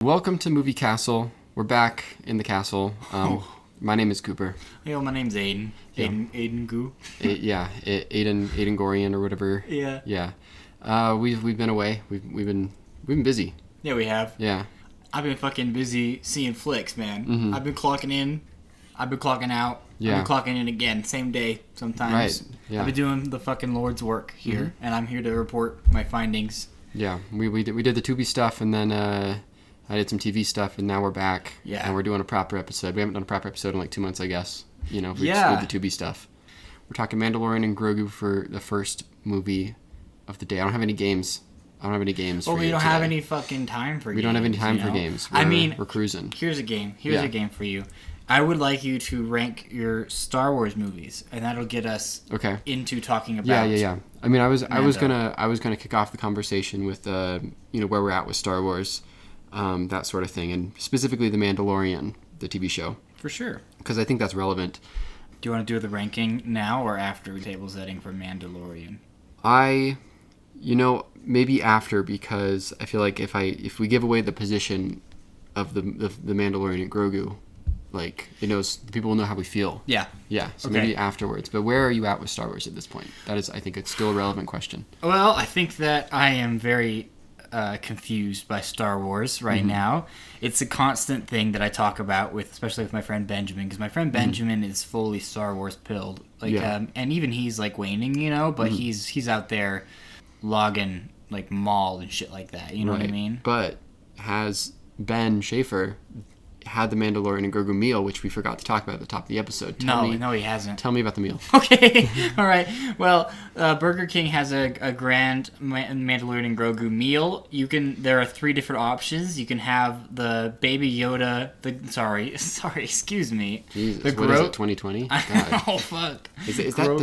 Welcome to Movie Castle. We're back in the castle. My name is Cooper. Yo, my name's Aiden. Aiden Goo. Aiden Gorian or whatever. Yeah. Yeah. We've been away. We've been busy. Yeah, we have. Yeah. I've been fucking busy seeing flicks, man. Mm-hmm. I've been clocking in. I've been clocking out. Yeah. I've been clocking in again, same day sometimes. Right. Yeah. I've been doing the fucking Lord's work here, and I'm here to report my findings. Yeah. We did the Tubi stuff, and then I did some TV stuff, and now we're back. Yeah. And we're doing a proper episode. We haven't done a proper episode in like 2 months, I guess. You know, if we Yeah. exclude the Tubi stuff. We're talking Mandalorian and Grogu for the first movie of the day. I don't have any games. Well, we you don't have today. any fucking time for games. We don't have any time you for know? games. We're cruising. Here's a game. Yeah. A game for you. I would like you to rank your Star Wars movies, and that'll get us into talking about. Yeah. I mean, I was Mando. gonna kick off the conversation with where we're at with Star Wars, that sort of thing, and specifically the Mandalorian, the TV show, For sure. because I think that's relevant. Do you want to do the ranking now or after table setting for Mandalorian? Maybe after, because I feel like if we give away the position of the Mandalorian and Grogu, like people will know how we feel. Yeah. Yeah. So Okay. maybe afterwards. But where are you at with Star Wars at this point? That is, I think, it's still a relevant question. Well, I think that I am very confused by Star Wars right now. It's a constant thing that I talk about especially with my friend Benjamin, because my friend Benjamin is fully Star Wars pilled. And even he's like waning, but he's out there logging like Maul and shit like that. You know what I mean? But has Ben Schaefer had the Mandalorian and Grogu meal, which we forgot to talk about at the top of the episode? No, he hasn't. Tell me about the meal. Okay, all right. Well, Burger King has a grand Mandalorian and Grogu meal. There are 3 different options. You can have the Baby Yoda. Sorry, excuse me. Jesus, the what is it? 2020? God. Oh fuck.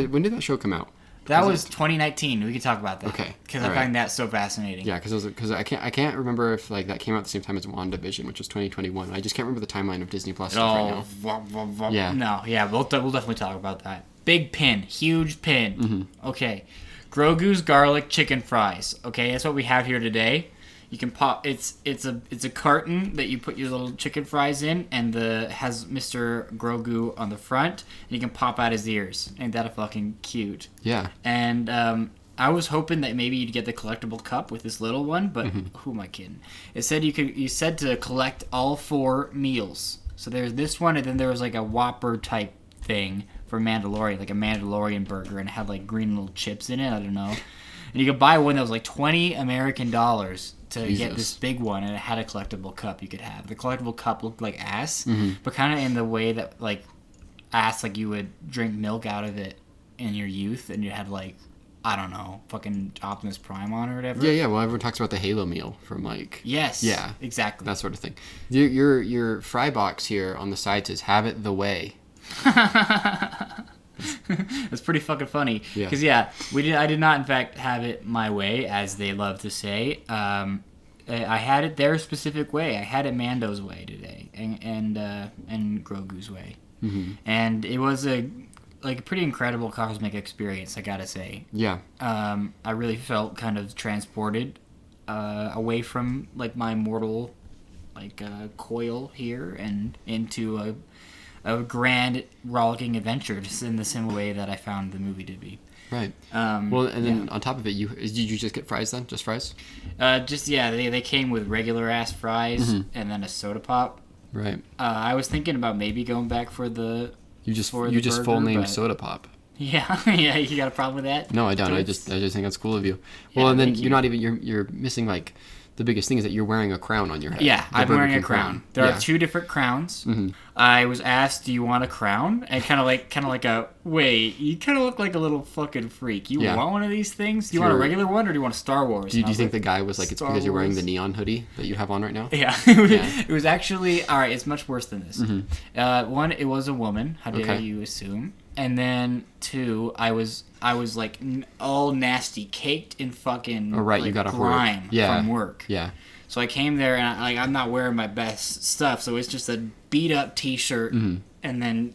When did that show come out? That was 2019. We can talk about that. Okay. Because I find that so fascinating. Yeah, because I can't remember if that came out at the same time as WandaVision, which was 2021. I just can't remember the timeline of Disney Plus stuff right now. Yeah. No, yeah, we'll definitely talk about that. Big pin, huge pin. Okay, Grogu's garlic chicken fries. Okay, that's what we have here today. You can pop. It's a carton that you put your little chicken fries in, and has Mr. Grogu on the front, and you can pop out his ears. Ain't that a fucking cute? Yeah. And I was hoping that maybe you'd get the collectible cup with this little one, but who am I kidding? It said you said to collect all 4 meals. So there's this one, and then there was like a Whopper type thing for Mandalorian, like a Mandalorian burger, and it had like green little chips in it. I don't know. And you could buy one that was like $20 American to get this big one, and it had a collectible cup you could have. The collectible cup looked like ass, but kind of in the way that like ass, like you would drink milk out of it in your youth, and you had like, I don't know, fucking Optimus Prime on or whatever. Yeah. Well, everyone talks about the Halo meal from like. Yes. Yeah. Exactly. That sort of thing. Your fry box here on the side says "Have it the way." That's pretty fucking funny. Yeah. Because I did not in fact have it my way, as they love to say. I had it their specific way. I had it Mando's way today, and Grogu's way, and it was a pretty incredible cosmic experience, I gotta say. Yeah. I really felt kind of transported away from like my mortal coil here and into a grand rollicking adventure, just in the same way that I found the movie to be. Right. Well, and then on top of it, did you just get fries then? Just fries? They came with regular ass fries and then a soda pop. Right. I was thinking about maybe going back for the You just burger, full name but- soda pop. Yeah, you got a problem with that? No, I don't. I just think that's cool of you. Well, and then thank you. you're missing like the biggest thing is that you're wearing a crown on your head. Yeah, The I'm Burger wearing a King crown. There are 2 different crowns. I was asked, "Do you want a crown?" And kind of like a wait. You kind of look like a little fucking freak. You want one of these things? Do you want a regular one, or do you want a Star Wars? Do you think the guy was like, it's Star because you're wearing the Wars. neon hoodie that you have on right now? Yeah, it was actually all right. It's much worse than this. One, it was a woman. How dare you assume? And then 2, I was like all nasty, caked in fucking You got off grime work. from work. Yeah. So I came there, and I'm not wearing my best stuff, so it's just a beat up T-shirt, and then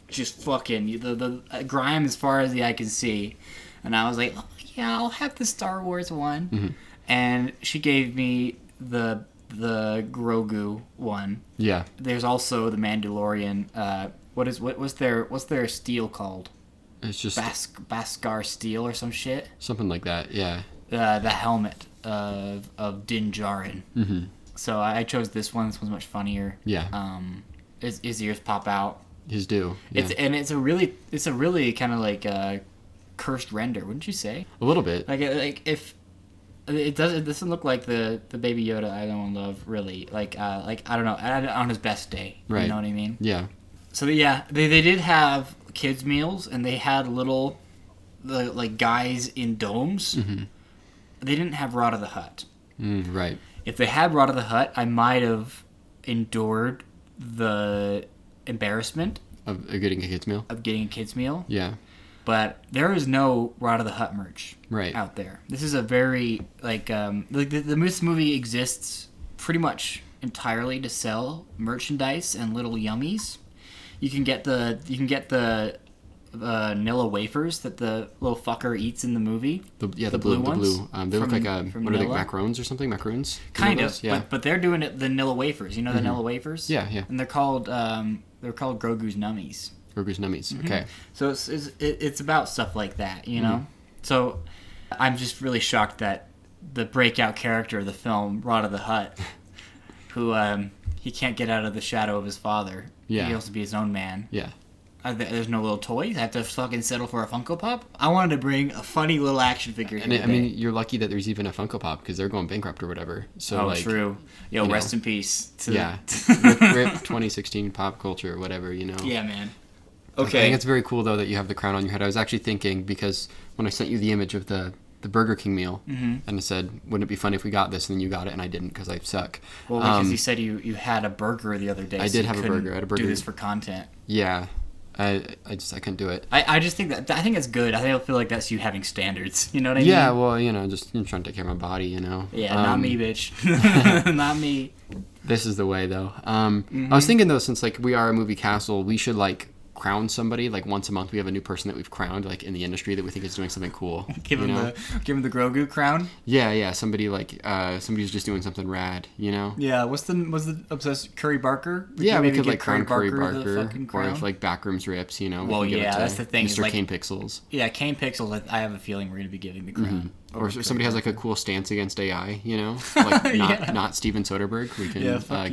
just fucking the grime as far as the eye can see. And I was like, oh, yeah, I'll have the Star Wars one. And she gave me the the Grogu one. Yeah. There's also the Mandalorian. What's their steel called? It's just Beskar steel or some shit. something like that. Yeah. The helmet of Din Djarin. Mm-hmm. So I chose this one. This one's much funnier. Yeah. His ears pop out. His do. Yeah. It's a really kind of like cursed render, wouldn't you say? A little bit. Like if it doesn't look like the Baby Yoda I know and love really. Like I don't know, on his best day. Right. You know what I mean? Yeah. So yeah, they did have kids meals and they had little like guys in domes. Mm-hmm. They didn't have Rot of the Hutt. Right. If they had Rot of the Hutt, I might have endured the embarrassment Of getting a kid's meal. of getting a kids meal. Yeah. But there is no Rot of the Hutt merch out there. This is a very this movie exists pretty much entirely to sell merchandise and little yummies. You can get the Nilla wafers that the little fucker eats in the movie. The blue ones. They look like from what are they, Nilla? macarons or something? Macaroons? Kind of, Yeah. but they're doing it the Nilla wafers. You know the Nilla wafers? Yeah, yeah. And they're called Grogu's Nummies. Grogu's Nummies. Okay. So it's about stuff like that, you know. So I'm just really shocked that the breakout character of the film, Rot of the Hutt, who he can't get out of the shadow of his father. Yeah. He wants to be his own man. Yeah. There's no little toys. I have to fucking settle for a Funko Pop. I wanted to bring a funny little action figure. And I mean, you're lucky that there's even a Funko Pop because they're going bankrupt or whatever. So true. Yo, rest in peace. Rip 2016 pop culture or whatever, you know. Yeah, man. Okay. I think it's very cool though that you have the crown on your head. I was actually thinking because when I sent you the image of the Burger King meal, and I said, wouldn't it be funny if we got this? And then you got it, and I didn't because I suck. Well, because you said you had a burger the other day. I did have a burger. I had a burger. Do this for content. Yeah. I couldn't do it. I just think I think it's good. I feel like that's you having standards. You know what I mean? Yeah, well, you know, just trying to take care of my body, you know. Yeah, not me, bitch. Not me. This is the way, though. I was thinking, though, since, like, we are a movie castle, we should, like, crown somebody. Like, once a month we have a new person that we've crowned, like, in the industry that we think is doing something cool. Give him the Grogu crown? Yeah. Somebody, like, somebody's just doing something rad, you know? Yeah, was the obsessed Curry Barker? We could, like, crown Curry Barker. Or if, like, Backrooms Rips, you know? Well, yeah, that's the thing. Mr. Kane Pixels. Yeah, Kane Pixels, I have a feeling we're going to be giving the crown. Or if somebody has, like, a cool stance against AI, you know? Like, not Steven Soderbergh. We can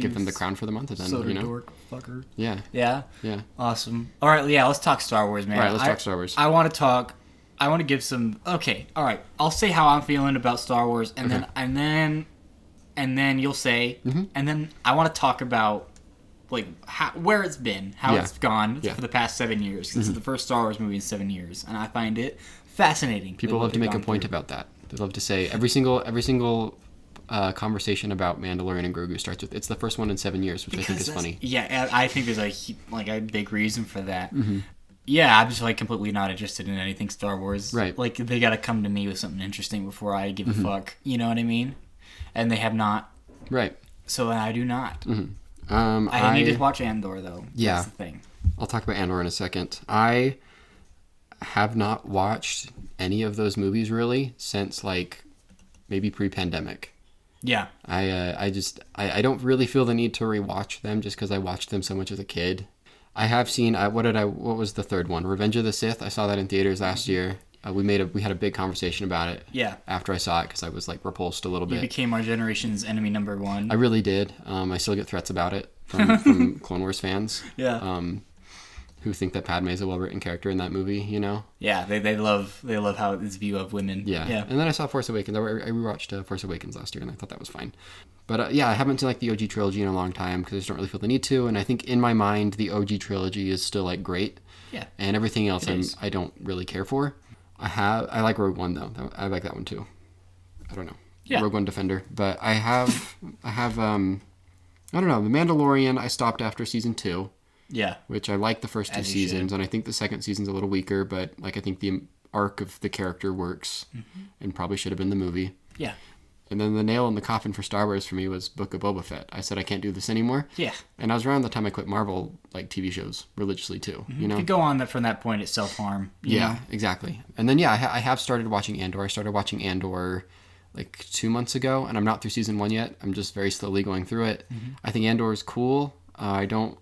give them the crown for the month, and then, you know? Dork fucker. Yeah. Yeah? Yeah. All right, yeah, let's talk Star Wars, man. All right, let's talk Star Wars. I want to give some... Okay, all right. I'll say how I'm feeling about Star Wars, and then you'll say... And then I want to talk about, like, where it's been, how it's gone for the past 7 years. This is the first Star Wars movie in 7 years, and I find it fascinating. People love to make a point about that. They love to say every single conversation about Mandalorian and Grogu starts with, it's the first one in 7 years, which I think is funny. Yeah, I think there's a big reason for that. Yeah, I'm just, like, completely not interested in anything Star Wars. Right. Like, they gotta come to me with something interesting before I give a fuck. You know what I mean? And they have not. Right. So I do not. I need to watch Andor, though. Yeah. That's the thing. I'll talk about Andor in a second. I have not watched any of those movies, really, since, like, maybe pre-pandemic. Yeah. I don't really feel the need to rewatch them just because I watched them so much as a kid. I have seen what was the third one? Revenge of the Sith. I saw that in theaters last year. We had a big conversation about it. Yeah. After I saw it because I was like repulsed a little bit. You became our generation's enemy number one. I really did. I still get threats about it from Clone Wars fans. Yeah. Who think that Padme is a well-written character in that movie, you know? Yeah, they love how it's view of women. Yeah. And then I saw Force Awakens. I rewatched Force Awakens last year, and I thought that was fine. But I haven't seen like the OG trilogy in a long time because I just don't really feel the need to. And I think in my mind, the OG trilogy is still like great. Yeah. And everything else I don't really care for. I like Rogue One though. I like that one too. I don't know. Yeah. Rogue One Defender. But I have I don't know. The Mandalorian I stopped after season 2. Yeah. Which I like the first 2 seasons, and I think the second season's a little weaker, but like I think the arc of the character works, and probably should have been the movie. Yeah. And then the nail in the coffin for Star Wars for me was Book of Boba Fett. I said I can't do this anymore. Yeah. And I was around the time I quit Marvel like TV shows religiously too. You know. You could go on from that point, it's self-harm. Yeah, exactly. And then I have started watching Andor. I started watching Andor like 2 months ago, and I'm not through season 1 yet. I'm just very slowly going through it. I think Andor is cool. I'm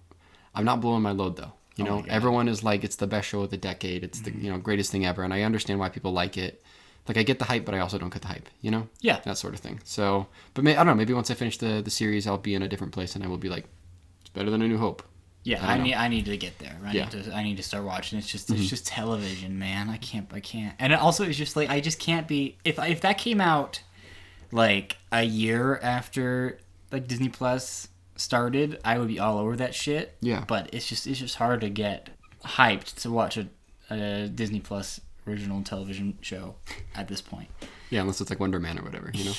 not blowing my load though. You know, everyone is like, it's the best show of the decade. It's the greatest thing ever, and I understand why people like it. Like, I get the hype, but I also don't get the hype. You know, that sort of thing. So, but I don't know. Maybe once I finish the series, I'll be in a different place, and I will be like, it's better than A New Hope. Yeah, I need to get there. I need to start watching. It's just television, man. I can't. And it also, it's just like, I just can't be. If that came out like a year after like Disney Plus started, I would be all over that shit. Yeah. But it's just hard to get hyped to watch a Disney Plus original television show at this point. Yeah, unless it's like Wonder Man or whatever, you know.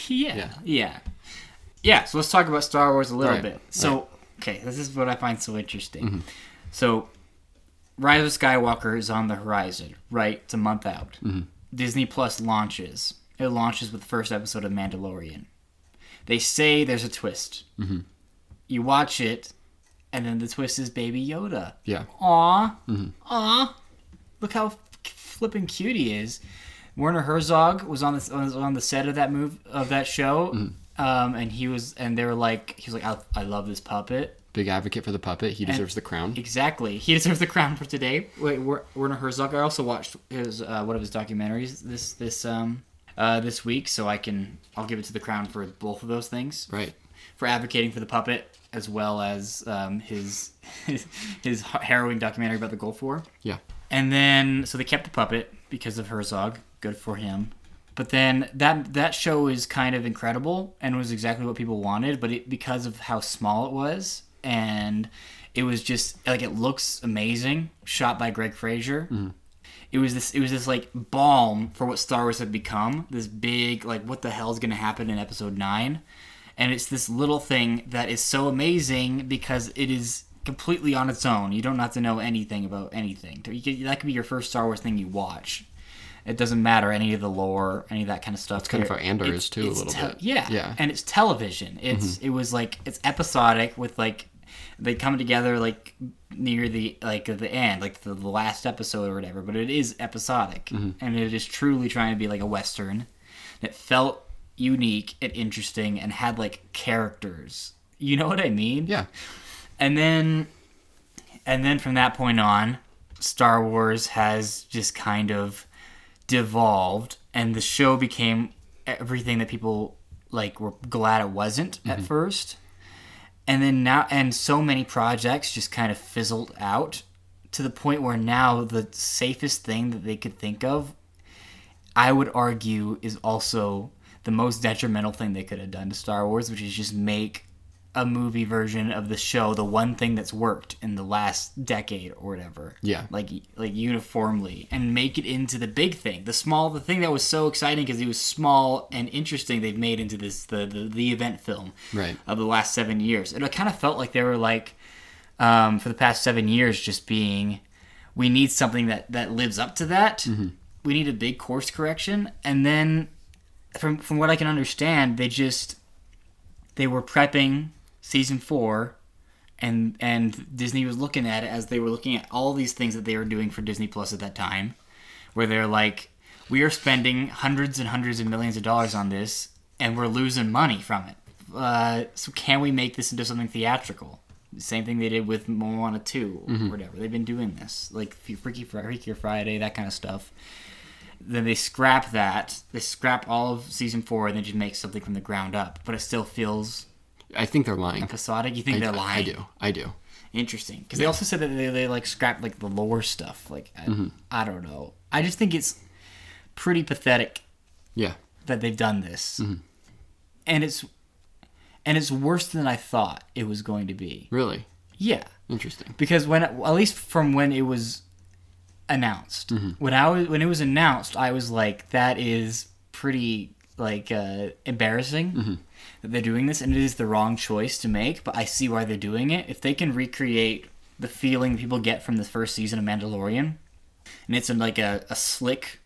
Yeah. So let's talk about Star Wars a little bit. So. Okay, this is what I find so interesting. So, Rise of Skywalker is on the horizon, right? It's a month out. Disney Plus launches. It launches with the first episode of Mandalorian. They say there's a twist. You watch it, and then the twist is Baby Yoda. Yeah. Aw. Aw. Look how flippin' cute he is. Werner Herzog was on the set of that show. And they were like, he was like, I love this puppet. Big advocate for the puppet. He deserves the crown. Exactly. He deserves the crown for today. Wait, Werner Herzog. I also watched his one of his documentaries this week, so I'll give it to the crown for both of those things. Right. For advocating for the puppet, as well as his harrowing documentary about the Gulf War. Yeah. And then, so they kept the puppet because of Herzog. Good for him. But then that show is kind of incredible and was exactly what people wanted, but because of how small it was, and it was just like, it looks amazing, shot by Greg Fraser. It was this like balm for what Star Wars had become. This big, like, what the hell is going to happen in Episode 9? And it's this little thing that is so amazing because it is completely on its own. You don't have to know anything about anything. That could be your first Star Wars thing you watch. It doesn't matter any of the lore, any of that kind of stuff. It's kind of how Andor is too, a little bit. Yeah, and it's television. It was like, it's episodic with like, they come together like near the end, like the last episode or whatever. But it is episodic, and it is truly trying to be like a Western. It felt unique and interesting and had like characters. You know what I mean? Yeah. And then from that point on, Star Wars has just kind of devolved, and the show became everything that people like were glad it wasn't at first. And then now, and so many projects just kind of fizzled out to the point where now the safest thing that they could think of, I would argue, is also the most detrimental thing they could have done to Star Wars, which is just make a movie version of the show, the one thing that's worked in the last decade or whatever. Yeah. Like uniformly, and make it into the big thing. The thing that was so exciting because it was small and interesting, they've made into this, the event film of the last 7 years. And it kind of felt like they were like, for the past 7 years, just being, we need something that lives up to that. We need a big course correction. And then from what I can understand, they were prepping season 4, and Disney was looking at it as they were looking at all these things that they were doing for Disney Plus at that time, where they're like, we are spending hundreds and hundreds of millions of dollars on this, and we're losing money from it. So can we make this into something theatrical? The same thing they did with Moana 2 or whatever. They've been doing this, like Freaky Friday, that kind of stuff. Then they scrap that. They scrap all of season 4 and then just make something from the ground up. But it still feels, I think they're lying. Episodic? You think they're lying? I do. Interesting. Because they also said that they like scrapped like the lore stuff. Like, I don't know. I just think it's pretty pathetic. Yeah. That they've done this. And it's worse than I thought it was going to be. Really? Yeah. Interesting. Because at least from when it was announced. When it was announced, I was like, that is pretty like embarrassing that they're doing this, and it is the wrong choice to make, but I see why they're doing it. If they can recreate the feeling people get from the first season of Mandalorian, and it's like a slick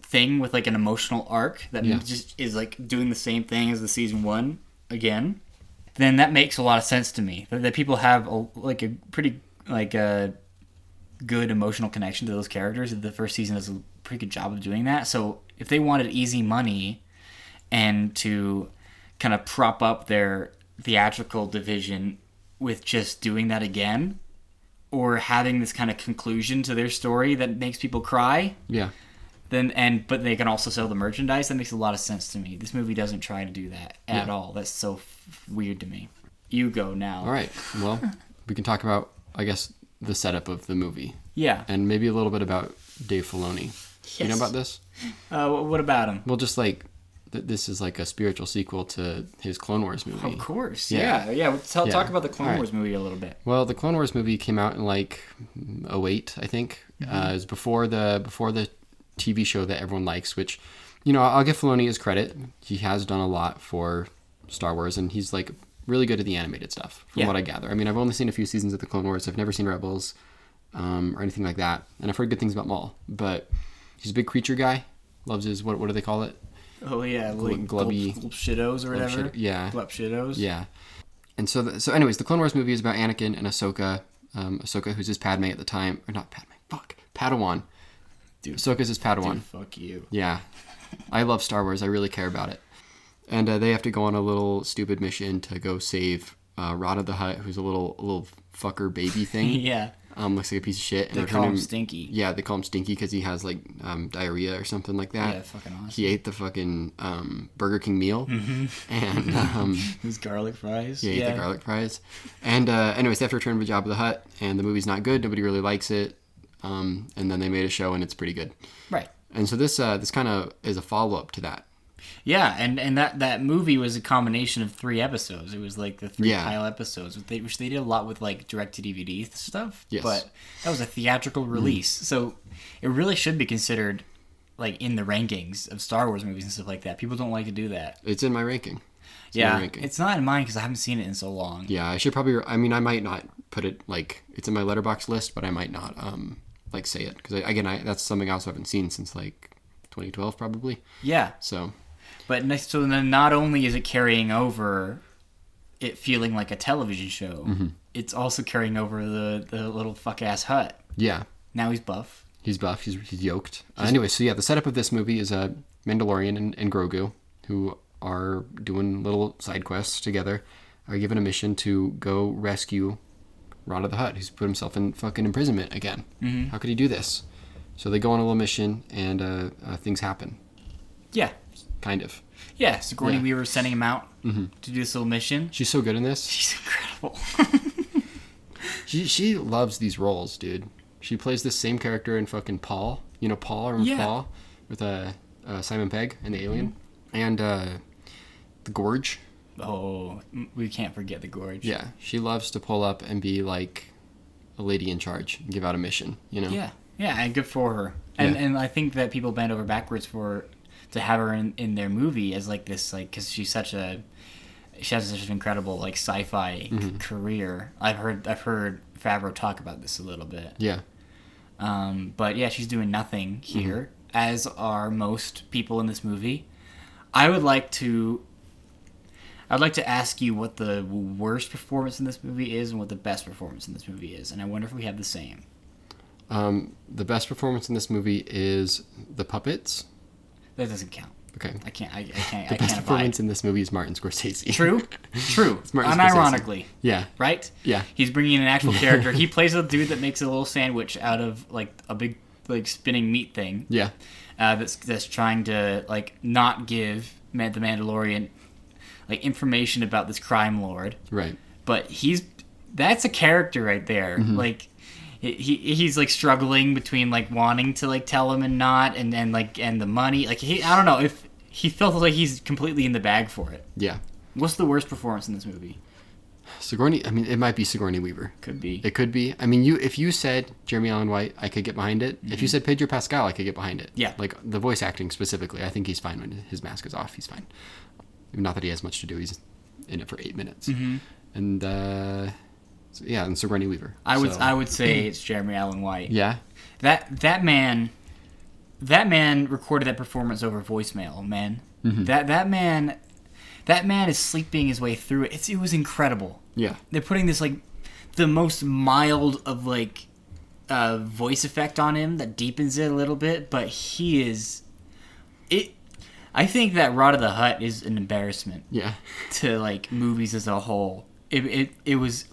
thing with like an emotional arc that just is like doing the same thing as the season 1 again, then that makes a lot of sense to me. That people have a pretty good emotional connection to those characters. The first season does a pretty good job of doing that. So if they wanted easy money and to kind of prop up their theatrical division with just doing that again, or having this kind of conclusion to their story that makes people cry. Yeah. But they can also sell the merchandise. That makes a lot of sense to me. This movie doesn't try to do that at all. That's so weird to me. You go now. All right. Well, we can talk about, I guess, the setup of the movie. Yeah. And maybe a little bit about Dave Filoni. Yes. You know about this? What about him? Well, just like this is like a spiritual sequel to his Clone Wars movie. Of course. Yeah. Talk about the Clone Wars movie a little bit. Well, the Clone Wars movie came out in like 2008, I think. It was before the TV show that everyone likes, which, I'll give Filoni his credit. He has done a lot for Star Wars, and he's like really good at the animated stuff, from what I gather. I mean, I've only seen a few seasons of the Clone Wars. I've never seen Rebels or anything like that, and I've heard good things about Maul. But he's a big creature guy. Loves his what do they call it? Oh yeah, glubby glupshitos or whatever. Yeah, glupshitos. Yeah. And so anyways, the Clone Wars movie is about Anakin and Ahsoka. Ahsoka, who's his Padme at the time, or not Padme? Padawan. Dude, Ahsoka's his Padawan. Dude, fuck you. Yeah. I love Star Wars. I really care about it. And they have to go on a little stupid mission to go save Rada the Hutt, who's a little fucker baby thing. Yeah. Looks like a piece of shit. They call him Stinky. Yeah, they call him Stinky because he has like diarrhea or something like that. Yeah, fucking awesome. He ate the fucking Burger King meal. And his garlic fries. Yeah, he ate the garlic fries. And anyways, they have to return to Jabba the Hutt, and the movie's not good. Nobody really likes it. And then they made a show, and it's pretty good. Right. And so this kind of is a follow-up to that. Yeah, and that movie was a combination of 3 episodes. It was like the 3 pilot episodes, which they did a lot with like direct-to-DVD stuff. Yes. But that was a theatrical release. So it really should be considered like in the rankings of Star Wars movies and stuff like that. People don't like to do that. It's in my ranking. It's not in mine because I haven't seen it in so long. Yeah, I should probably... I mean, I might not put it like... It's in my Letterboxd list, but I might not like say it. Because, again, that's something else I haven't seen since like 2012 probably. Yeah. So then not only is it carrying over it feeling like a television show, it's also carrying over the little fuck-ass Hutt. Yeah. Now he's buff. He's buff. He's yoked. Anyway, so yeah, the setup of this movie is a Mandalorian and Grogu, who are doing little side quests together, are given a mission to go rescue Rada the Hutt, who's put himself in fucking imprisonment again. Mm-hmm. How could he do this? So they go on a little mission, and things happen. Yeah. Kind of. Yeah, Sigourney Weaver's sending him out to do this little mission. She's so good in this. She's incredible. She loves these roles, dude. She plays this same character in fucking Paul. You know Paul or Paul? With Simon Pegg and the Alien. And the Gorge. Oh, we can't forget the Gorge. Yeah, she loves to pull up and be like a lady in charge and give out a mission, Yeah, and good for her. And I think that people bend over backwards to have her in their movie as like this, like, because she has such an incredible like sci-fi career. I've heard Favreau talk about this a little bit. Yeah. But yeah, she's doing nothing here, as are most people in this movie. I'd like to ask you what the worst performance in this movie is and what the best performance in this movie is, and I wonder if we have the same. The best performance in this movie is the puppets. That doesn't count. Okay. I can't. The best performance in this movie is Martin Scorsese. True. Unironically. Yeah. Right? Yeah. He's bringing in an actual character. He plays a dude that makes a little sandwich out of like a big like spinning meat thing. Yeah. That's trying to like not give the Mandalorian like information about this crime lord. Right. But that's a character right there. Like he's like struggling between like wanting to like tell him and not, and the money. Like I don't know if he felt like he's completely in the bag for it. Yeah. What's the worst performance in this movie? Sigourney. I mean, it might be Sigourney Weaver. Could be. It could be. I mean, if you said Jeremy Allen White, I could get behind it. If you said Pedro Pascal, I could get behind it. Yeah. Like the voice acting specifically, I think he's fine when his mask is off. He's fine. Not that he has much to do. He's in it for 8 minutes. And and Sigourney Weaver. I would say it's Jeremy Allen White. Yeah. That man recorded that performance over voicemail, man. That man is sleeping his way through it. It was incredible. Yeah. They're putting this like the most mild of like voice effect on him that deepens it a little bit, but he is it. I think that Rod of the Hutt is an embarrassment. Yeah. To like movies as a whole. It was.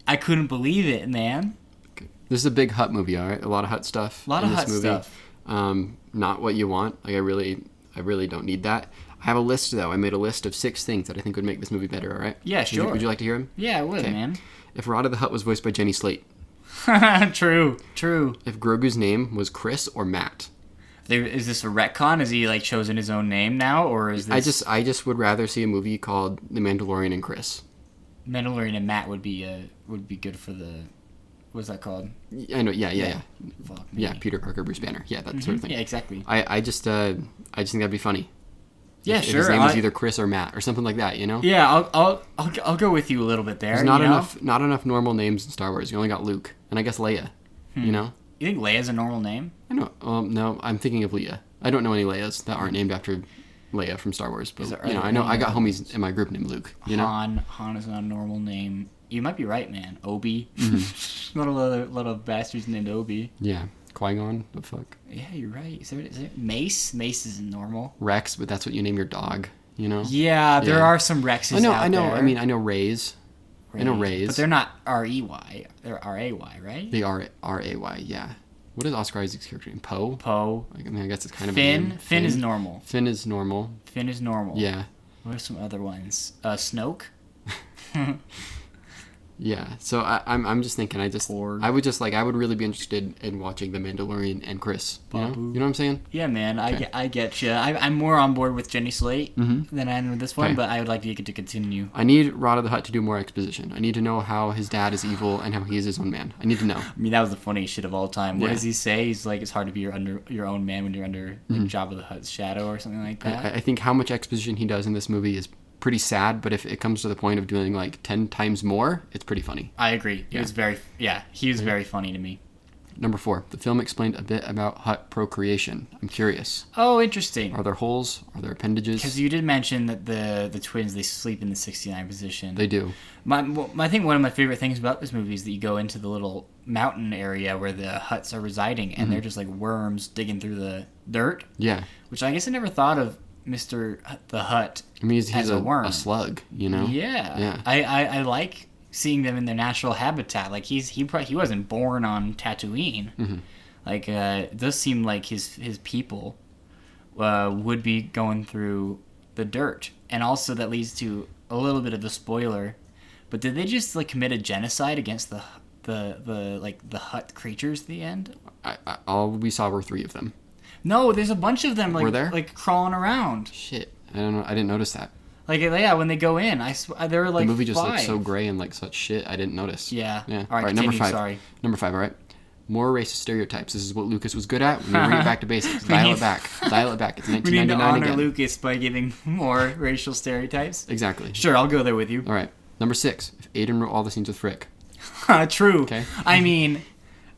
I couldn't believe it, man. Okay. This is a big Hutt movie, all right? A lot of Hutt stuff. A lot of Hutt stuff. Not what you want. Like I really don't need that. I have a list though. I made a list of 6 things that I think would make this movie better. All right? Yeah, sure. Would you like to hear them? Yeah, I would, man. If Rod of the Hutt was voiced by Jenny Slate. True. If Grogu's name was Chris or Matt. Is this a retcon? Is he like chosen his own name now, or is this? I just would rather see a movie called The Mandalorian and Chris. Mandalorian and Matt would be good for the. What's that called? I know. Yeah. Fuck me. Yeah, Peter Parker, Bruce Banner. Yeah, that sort of thing. Yeah, exactly. I just think that'd be funny. Yeah, if sure. His name was either Chris or Matt or something like that. You know. Yeah, I'll go with you a little bit there. There's not enough normal names in Star Wars. You only got Luke and I guess Leia. You know. You think Leia's a normal name? I know. No, I'm thinking of Leia. I don't know any Leias that aren't named after Leia from Star Wars, but I know I got homies in my group named Luke. You know. Han is not a normal name. You might be right, man. Obi. Mm-hmm. Not a lot of bastards named Obi. Yeah. Qui-Gon. The fuck. Yeah, you're right. Is there Mace? Mace isn't normal. Rex, but that's what you name your dog. You know. Yeah, there are some Rexes. I know. There. I mean, I know Rays. I know Rays. But they're not R-E-Y. They're R-A-Y, right? They are R-A-Y, yeah. What is Oscar Isaac's character name? Poe? I mean, I guess it's kind of Finn. Finn is normal. Finn is normal. Yeah. What are some other ones? Snoke? Yeah, so I'm just thinking, I would really be interested in watching The Mandalorian and Chris. You know what I'm saying? Yeah, man, okay. I get you. I'm more on board with Jenny Slate than I am with this one, but I would like to get to continue. I need Rod of the Hutt to do more exposition. I need to know how his dad is evil and how he is his own man. I need to know. I mean, that was the funniest shit of all time. What does he say? He's like, it's hard to be your own man when you're under Jabba the Hutt's shadow or something like that. I think how much exposition he does in this movie is pretty sad, but if it comes to the point of doing like 10 times more, it's pretty funny. I agree. He was very funny to me. Number 4, the film explained a bit about Hutt procreation. I'm curious. Oh, interesting. Are there holes? Are there appendages? Because you did mention that the twins, they sleep in the 69 position. They do. I think one of my favorite things about this movie is that you go into the little mountain area where the Hutts are residing, and they're just like worms digging through the dirt. Yeah. Which I guess I never thought of Mr. the Hutt. I mean, he's a worm. A slug, you know? Yeah. I like seeing them in their natural habitat. Like he wasn't born on Tatooine. Mm-hmm. Like it does seem like his people would be going through the dirt, and also that leads to a little bit of a spoiler. But did they just like commit a genocide against the Hutt creatures at the end? All we saw were 3 of them. No, there's a bunch of them like crawling around. Shit, I don't know. I didn't notice that. Like when they go in, they were like. The movie just 5. looks so gray and like such shit. I didn't notice. Yeah. All right, continue, number 5. Sorry. Number 5. All right. More racist stereotypes. This is what Lucas was good at. We need to bring it back to basics. Dial it back. It's 1999 we need to honor again. Lucas by giving more racial stereotypes. Exactly. Sure, I'll go there with you. All right. Number 6. If Aiden wrote all the scenes with Frick. True. Okay. I mean,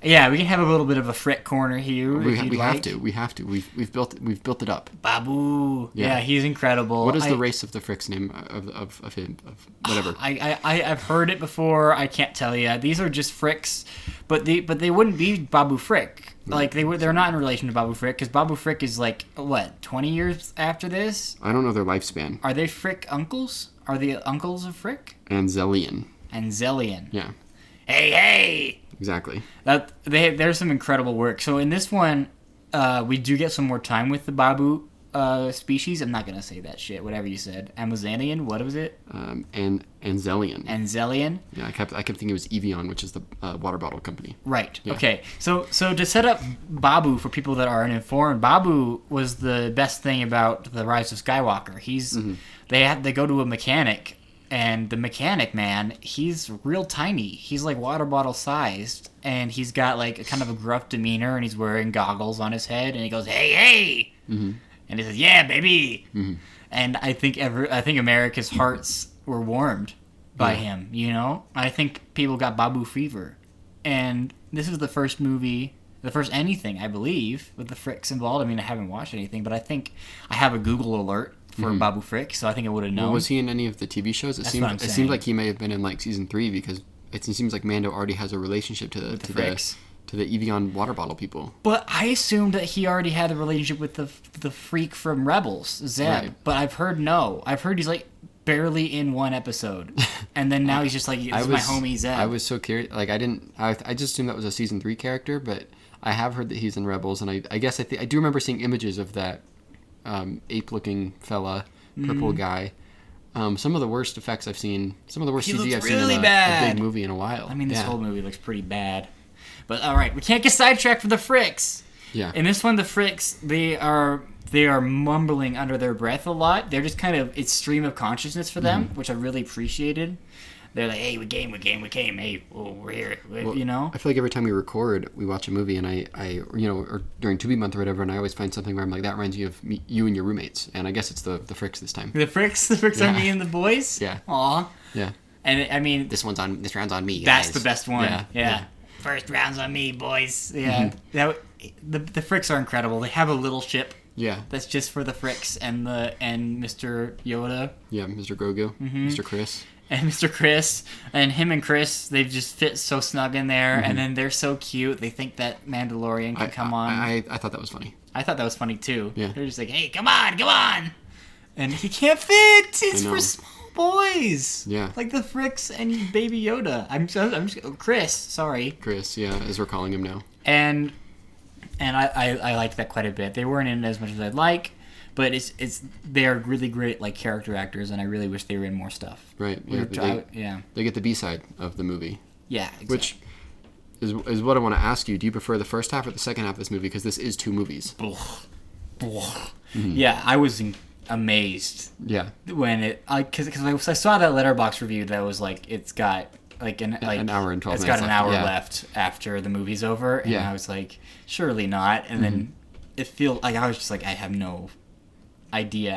yeah, we can have a little bit of a Frick corner here. We have to. We've built it up. Babu. Yeah, he's incredible. What is the race of the Frick's name of him of whatever? I've heard it before. I can't tell you. These are just Fricks, but they wouldn't be Babu Frick. Like they're not in relation to Babu Frick because Babu Frick is like what 20 years after this. I don't know their lifespan. Are they Frick uncles? Are they uncles of Frick? Anzelian. Yeah. Hey. Exactly. There's some incredible work. So in this one, we do get some more time with the Babu species. I'm not gonna say that shit. Whatever you said. Amazonian. What was it? Anzelian. Anzelian. Yeah, I kept thinking it was Evian, which is the water bottle company. Right. Yeah. Okay. So to set up Babu for people that are uninformed, Babu was the best thing about the Rise of Skywalker. They go to a mechanic. And the mechanic, man, he's real tiny. He's like water bottle sized, and he's got like a kind of a gruff demeanor, and he's wearing goggles on his head, and he goes, "Hey!" Mm-hmm. And he says, "Yeah, baby." Mm-hmm. And I think America's hearts were warmed by him. You know, I think people got Babu fever, and this is the first movie, the first anything I believe with the Fricks involved. I mean, I haven't watched anything, but I think I have a Google alert for Babu Frick, so I think I would have known. Well, was he in any of the TV shows? It seems like he may have been in like season 3 because it seems like Mando already has a relationship to the Fricks. to the Evian water bottle people. But I assumed that he already had a relationship with the freak from Rebels, Zeb. Right. But I've heard no. I've heard he's like barely in one episode, and then now he's just like, this is my homie Zeb. I was so curious. Like I just assumed that was a season 3 character, but I have heard that he's in Rebels, and I guess I do remember seeing images of that ape-looking fella, purple guy. Some of the worst effects I've seen. Some of the worst CG I've seen in a big movie in a while. I mean, this whole movie looks pretty bad. But all right, we can't get sidetracked for the Fricks. Yeah. In this one, the Fricks, they are mumbling under their breath a lot. They're just kind of, it's stream of consciousness for them, which I really appreciated. They're like, hey, we came. Hey, we're here. Well, you know? I feel like every time we record, we watch a movie, and I or during Tubi Month or whatever, and I always find something where I'm like, that reminds you of you and your roommates. And I guess it's the Fricks this time. The Fricks are me and the boys? Yeah. Aw. Yeah. And I mean, this round's on me, guys. That's the best one. Yeah. First round's on me, boys. Yeah. The Fricks are incredible. They have a little ship. Yeah. That's just for the Fricks and Mr. Yoda. Yeah, Mr. Grogu, Mr. Chris. And Mr. Chris, and him and Chris, they just fit so snug in there, and then they're so cute. They think that Mandalorian can come on. I thought that was funny. I thought that was funny too. Yeah. They're just like, hey, come on. And he can't fit. It's for small boys. Yeah. Like the Fricks and Baby Yoda. I'm just Chris, sorry. Chris, yeah, as we're calling him now. And I liked that quite a bit. They weren't in it as much as I'd like. But they are really great like character actors, and I really wish they were in more stuff. Right. Yeah. They get the B-side of the movie. Yeah. Exactly. Which is what I want to ask you. Do you prefer the first half or the second half of this movie? Because this is 2 movies. Yeah, I was amazed. Yeah. When because I saw that Letterboxd review that was like it's got like an hour and 12 minutes. It's got an hour left after the movie's over, and I was like, surely not. And then it feels like I was just like, I have no idea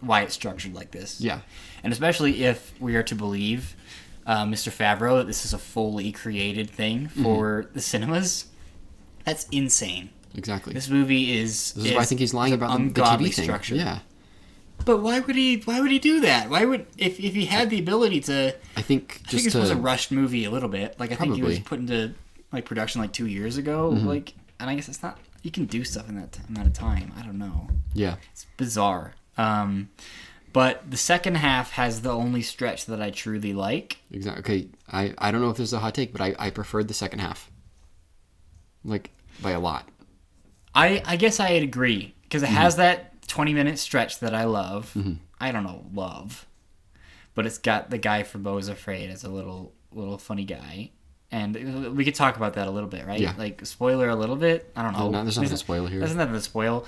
why it's structured like this. Yeah. And especially if we are to believe Mr. Favreau that this is a fully created thing for the cinemas, that's insane. Exactly. This movie is why I think he's lying about the TV thing. Structure. Yeah. But why would he do that? Why would if he had the ability to? I think this was a rushed movie a little bit. Like I think he was put into like production like 2 years ago. Like, and I guess it's not. You can do stuff in that amount of time. I don't know. Yeah. It's bizarre. But the second half has the only stretch that I truly like. Exactly. Okay. I don't know if this is a hot take, but I preferred the second half. Like by a lot. I guess I'd agree because it has that 20-minute stretch that I love. I don't know, but it's got the guy from Beau is Afraid as a little funny guy. And we could talk about that a little bit, right? Yeah. Like, spoiler a little bit? I don't know. No, there's nothing to spoil here. There's nothing to spoil.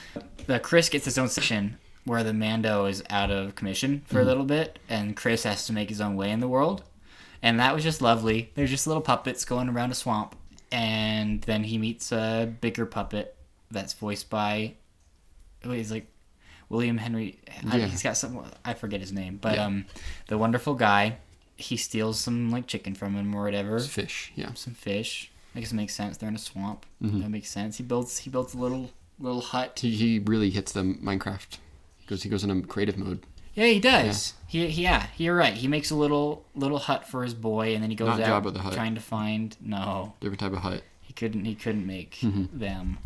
Chris gets his own section where the Mando is out of commission for a little bit, and Chris has to make his own way in the world. And that was just lovely. They're just little puppets going around a swamp. And then he meets a bigger puppet that's voiced by... he's like William Henry... He's got some... I forget his name. But the wonderful guy... He steals some like chicken from him or whatever. Fish, yeah. Some fish. I guess it makes sense. They're in a swamp. That makes sense. He builds a little hut. He really hits the Minecraft. He goes in a creative mode. Yeah, he does. Yeah. You're right. He makes a little hut for his boy, and then he goes out trying to find different type of hut. He couldn't make them.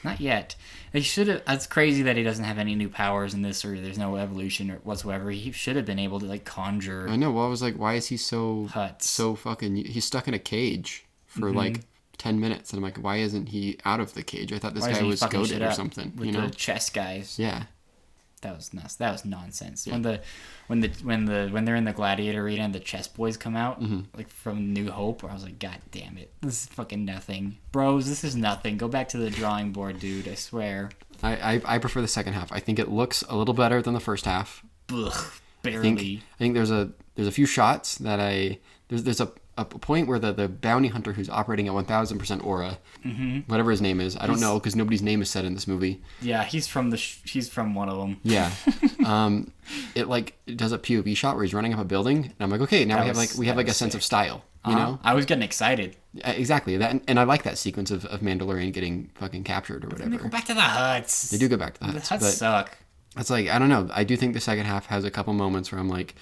Not yet. He should have. That's crazy that he doesn't have any new powers in this, or there's no evolution or whatsoever. He should have been able to like conjure. I know. Well, I was like, why is he so huts? So fucking? He's stuck in a cage for like 10 minutes, and I'm like, why isn't he out of the cage? I thought this guy was goated or something. With the chess guys. Yeah. That was nuts. That was nonsense. Yeah. When they're in the gladiator arena and the chess boys come out, like from New Hope, I was like, God damn it, this is fucking nothing, bros. This is nothing. Go back to the drawing board, dude. I swear. I prefer the second half. I think it looks a little better than the first half. Ugh, barely. I think there's a few shots that there's a point where the bounty hunter who's operating at 1000% aura, whatever his name is, I don't know because nobody's name is said in this movie. Yeah, he's from one of them. Yeah, it does a POV shot where he's running up a building, and I'm like, okay, now we have a sense of style. You know, I was getting excited. Exactly that, and I like that sequence of Mandalorian getting fucking captured or whatever. They go back to the huts. They do go back to the huts. The huts suck. It's like I don't know. I do think the second half has a couple moments where I'm like,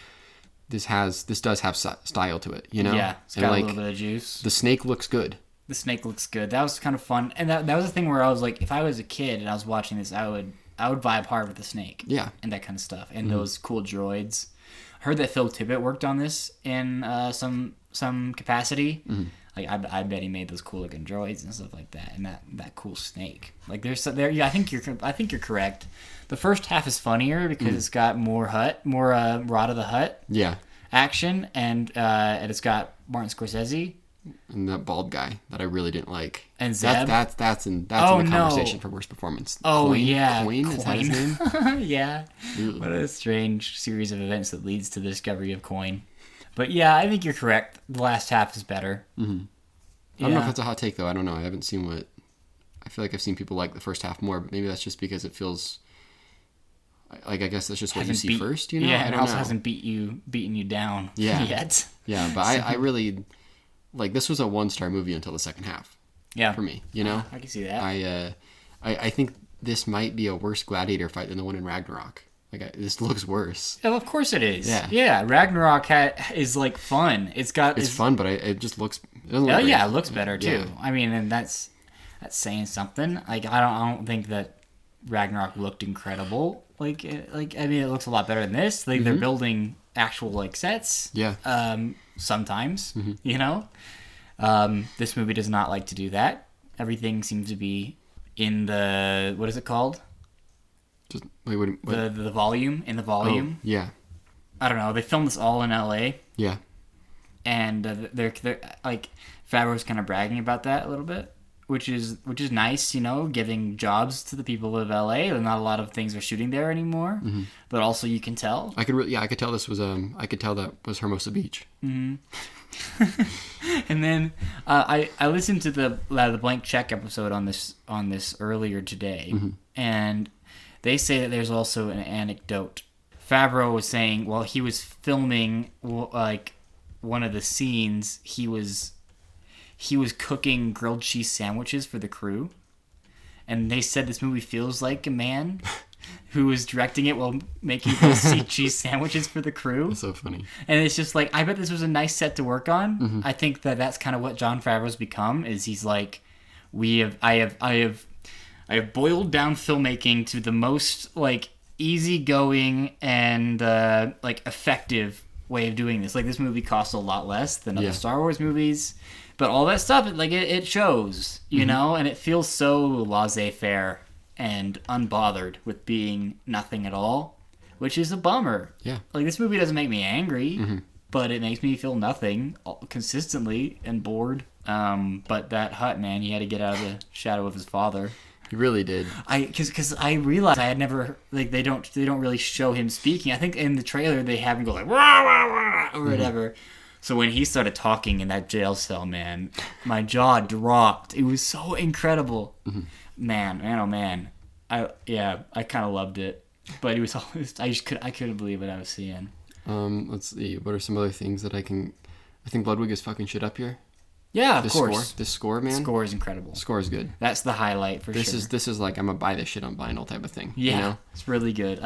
this does have style to it, you know? Yeah, it's got a little bit of juice. The snake looks good. The snake looks good. That was kind of fun, and that was the thing where I was like, if I was a kid and I was watching this, I would vibe hard with the snake. Yeah. And that kind of stuff, and those cool droids. I heard that Phil Tippett worked on this in some capacity. Like I bet he made those cool looking droids and stuff like that, and that cool snake. Like yeah, I think you're correct. The first half is funnier because it's got more Rod of the Hutt. Yeah. Action, and it's got Martin Scorsese. And that bald guy that I really didn't like. And Zeb? That's in the conversation for worst performance. Oh, Coin? yeah. Coin? Is that his name? Yeah. What a strange series of events that leads to the discovery of Coin. But yeah, I think you're correct. The last half is better. Mm-hmm. I don't know if that's a hot take, though. I don't know. I haven't seen what... I feel like I've seen people like the first half more, but maybe that's just because it feels... Like, I guess that's just what you see first, you know? Yeah, and it also hasn't beaten you down yet. Yeah, but I really... Like, this was a 1-star movie until the second half. Yeah. For me, you know? I can see that. I think this might be a worse gladiator fight than the one in Ragnarok. Like, this looks worse. Oh, of course it is. Yeah. Yeah, Ragnarok is, like, fun. It's fun, but it just looks... It doesn't look oh, great. yeah, it looks better, too. Yeah. I mean, and that's saying something. Like, I don't think that Ragnarok looked incredible. Like, I mean, it looks a lot better than this. Like, they're building actual, like, sets. Yeah. Sometimes, you know? This movie does not like to do that. Everything seems to be in the... What is it called? Just, wait, what? The volume. In the volume. Oh, yeah. I don't know. They filmed this all in L.A. Yeah. And they're like... Favreau's kind of bragging about that a little bit. Which is nice, you know, giving jobs to the people of LA. Not a lot of things are shooting there anymore, but also you can tell. I could tell this was I could tell that was Hermosa Beach. Mm-hmm. And then I listened to the Blank Check episode on this earlier today, and they say that there's also an anecdote. Favreau was saying while he was filming like one of the scenes, he was cooking grilled cheese sandwiches for the crew. And they said this movie feels like a man who was directing it while making those cheese sandwiches for the crew. That's so funny. And it's just like, I bet this was a nice set to work on. I think that's kind of what Jon Favreau's become, is he's like, I have boiled down filmmaking to the most like easygoing and like effective way of doing this. Like, this movie costs a lot less than other Star Wars movies. But all that stuff, like it shows, you know, and it feels so laissez-faire and unbothered with being nothing at all, which is a bummer. Yeah. Like, this movie doesn't make me angry, but it makes me feel nothing consistently and bored. But that Hutt, man, he had to get out of the shadow of his father. He really did. Because I realized I had never, like, they don't really show him speaking. I think in the trailer they have him go like, wah, wah, wah, or whatever. So when he started talking in that jail cell, man, my jaw dropped. It was so incredible. Man, oh man. I kind of loved it. But it was always, I couldn't believe what I was seeing. Let's see. What are some other things that I think Ludwig is fucking shit up here. Yeah, of course. This score, man. Score is incredible. Score is good. That's the highlight for sure. This is like, I'm gonna buy this shit on vinyl type of thing. Yeah, you know? It's really good.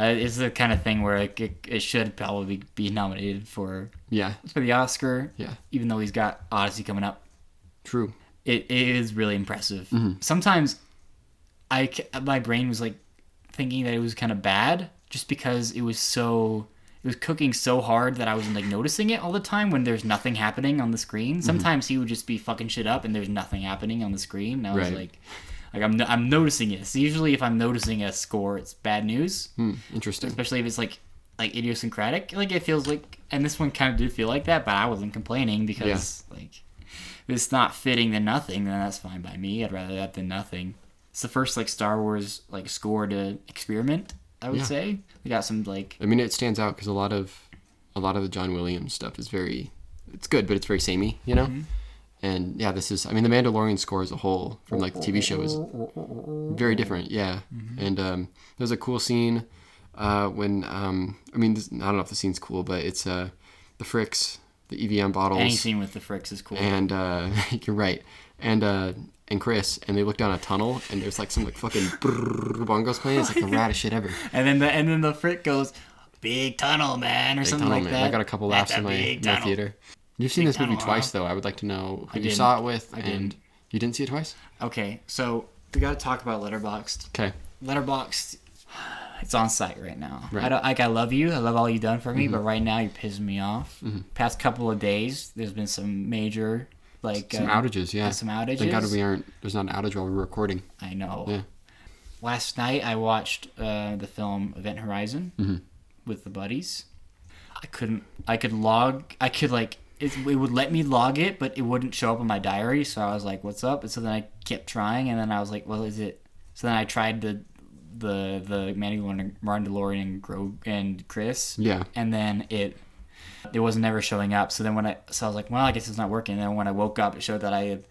It's the kind of thing where it should probably be nominated for the Oscar. Yeah. Even though he's got Odyssey coming up. True. It is really impressive. Sometimes my brain was like thinking that it was kind of bad just because it was cooking so hard that I wasn't like noticing it all the time when there's nothing happening on the screen. Sometimes he would just be fucking shit up and there's nothing happening on the screen. And I was like I'm noticing it. So usually if I'm noticing a score, it's bad news. Interesting. Especially if it's like idiosyncratic. Like, it feels like, and this one kind of did feel like that, but I wasn't complaining because like, if it's not fitting then nothing, then that's fine by me. I'd rather that than nothing. It's the first like Star Wars like score to experiment, I would say. We got some like, I mean, it stands out because a lot of the John Williams stuff is it's good, but it's very samey, you know? And yeah, this is, I mean, the Mandalorian score as a whole from like the TV show is very different. Yeah. And there's a cool scene when, I mean, I don't know if the scene's cool, but it's the Fricks, the EVM bottles. Any scene with the Fricks is cool. And you're right. And Chris, and they look down a tunnel, and there's like some like fucking bongos playing. It's like the raddest shit ever. And then the Frick goes, "Big tunnel, man," or something like that. I got a couple laughs in my theater. You've seen this movie twice, though. I would like to know who you saw it with. I didn't. You didn't see it twice? Okay, so we got to talk about Letterboxd. Okay. Letterboxd, it's on site right now. Right. I love you. I love all you've done for me, but right now you're pissing me off. Past couple of days, there's been some major, like... Some outages, yeah. Some outages. Thank God there's not an outage while we're recording. I know. Yeah. Last night, I watched the film Event Horizon with the buddies. It would let me log it, but it wouldn't show up in my diary. So I was like, "What's up?" And so then I kept trying, and then I was like, "Well, is it?" So then I tried the Mandalorian and Grogu and Chris. Yeah. And then it wasn't ever showing up. So then I was like, "Well, I guess it's not working." And then when I woke up, it showed that I had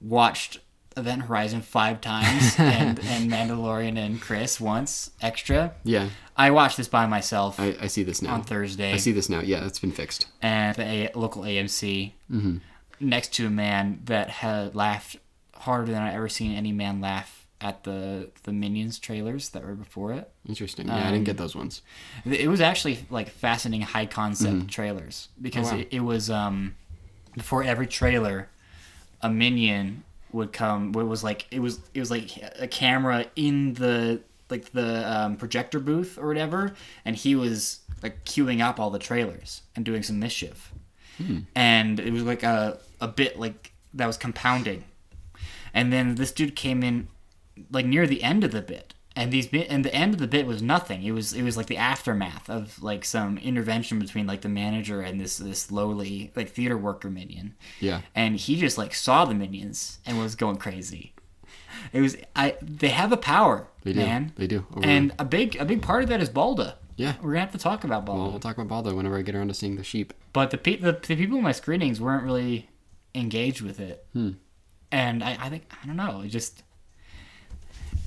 watched Event Horizon 5 times and Mandalorian and Chris once extra. Yeah. I watched this by myself. I see this now. On Thursday. I see this now. Yeah, it's been fixed. And the local AMC next to a man that had laughed harder than I ever seen any man laugh at the Minions trailers that were before it. Interesting. Yeah, I didn't get those ones. It was actually like fascinating high concept trailers because it was before every trailer a minion would come. It was like a camera in the projector booth or whatever, and he was like queuing up all the trailers and doing some mischief. And it was like a bit like that was compounding. And then this dude came in like near the end of the bit, and the end of the bit was nothing. It was like the aftermath of like some intervention between like the manager and this lowly like theater worker minion. Yeah. And he just like saw the minions and was going crazy. They have a power, man. They do. And a big part of that is Balda. Yeah. We're gonna have to talk about Balda. Well, we'll talk about Balda whenever I get around to seeing the sheep. But the people in my screenings weren't really engaged with it. And I think, I don't know, it just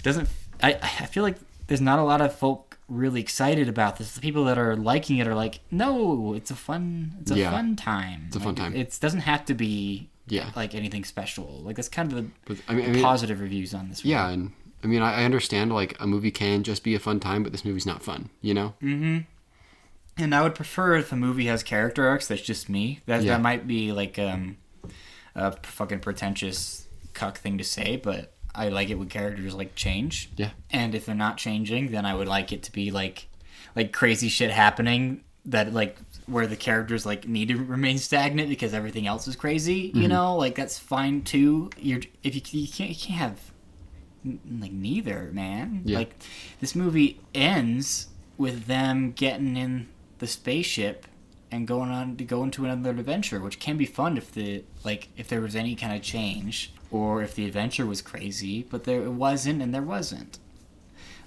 doesn't... I feel like there's not a lot of folk really excited about this. The people that are liking it are like, no, it's a fun time. It's a fun time. It doesn't have to be like anything special. Like that's kind of the positive reviews on this one. Yeah, and I mean, I understand like a movie can just be a fun time, but this movie's not fun, you know? Mm-hmm. And I would prefer if a movie has character arcs. That's just me. That might be like a fucking pretentious cuck thing to say, but I like it when characters like change. Yeah. And if they're not changing, then I would like it to be like crazy shit happening that like where the characters like need to remain stagnant because everything else is crazy. You know, like that's fine too. You can't have like neither, man. Yeah. Like this movie ends with them getting in the spaceship and going on to go into another adventure, which can be fun if there was any kind of change or if the adventure was crazy, but it wasn't, and there wasn't.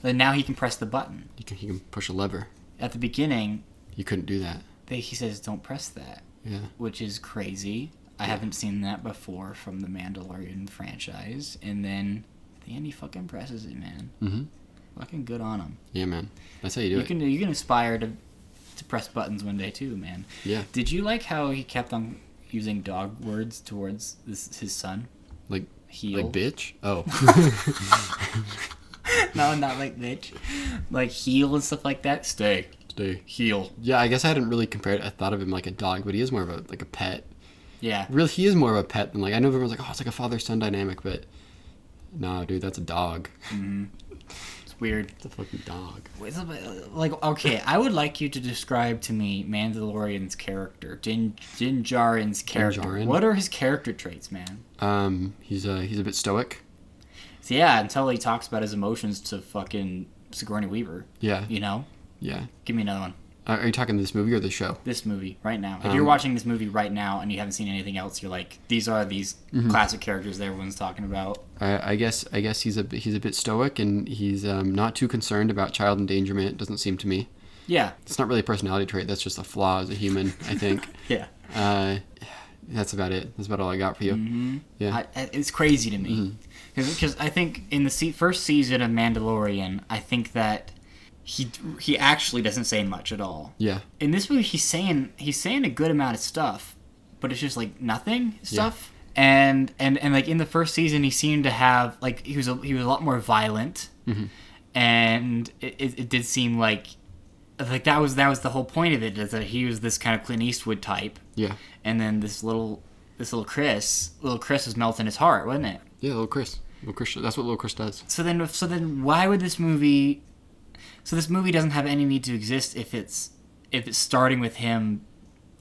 And now he can press the button. He can push a lever. At the beginning, you couldn't do that. He says, "Don't press that." Yeah. Which is crazy. I haven't seen that before from the Mandalorian franchise. And then at the end, he fucking presses it, man. Mm-hmm. Fucking good on him. Yeah, man. That's how you do it. You can aspire to press buttons one day too, man. Yeah. Did you like how he kept on using dog words towards his son? Like heel? Like bitch? Oh. No, not like bitch. Like heel and stuff like that. Stay. Heel. Yeah, I guess I hadn't really compared. I thought of him like a dog, but he is more of a pet. Yeah. Really, he is more of a pet than like I know everyone's like, oh, it's like a father-son dynamic, but no, dude, that's a dog. Mm-hmm. It's weird. It's a fucking dog. Like, okay, I would like you to describe to me Mandalorian's character, Din Djarin's character. Djarin? What are his character traits, man? He's a bit stoic. So yeah, until he talks about his emotions to fucking Sigourney Weaver. Yeah. You know? Yeah. Give me another one. Are you talking this movie or the show? This movie, right now. If you're watching this movie right now and you haven't seen anything else, you're like, these are these classic characters that everyone's talking about. I guess he's a bit stoic and he's not too concerned about child endangerment. It doesn't seem to me. Yeah. It's not really a personality trait. That's just a flaw as a human, I think. Yeah. That's about it. That's about all I got for you. Mm-hmm. Yeah. It's crazy to me. Because I think in the first season of Mandalorian, I think that he actually doesn't say much at all. Yeah. In this movie, he's saying a good amount of stuff, but it's just like nothing stuff. Yeah. And like in the first season, he seemed to have like he was a lot more violent, and it did seem like like that was the whole point of it, is that he was this kind of Clint Eastwood type. Yeah. And then this little Chris was melting his heart, wasn't it? Yeah, little Chris. That's what little Chris does. So then why would this movie? So this movie doesn't have any need to exist if it's starting with him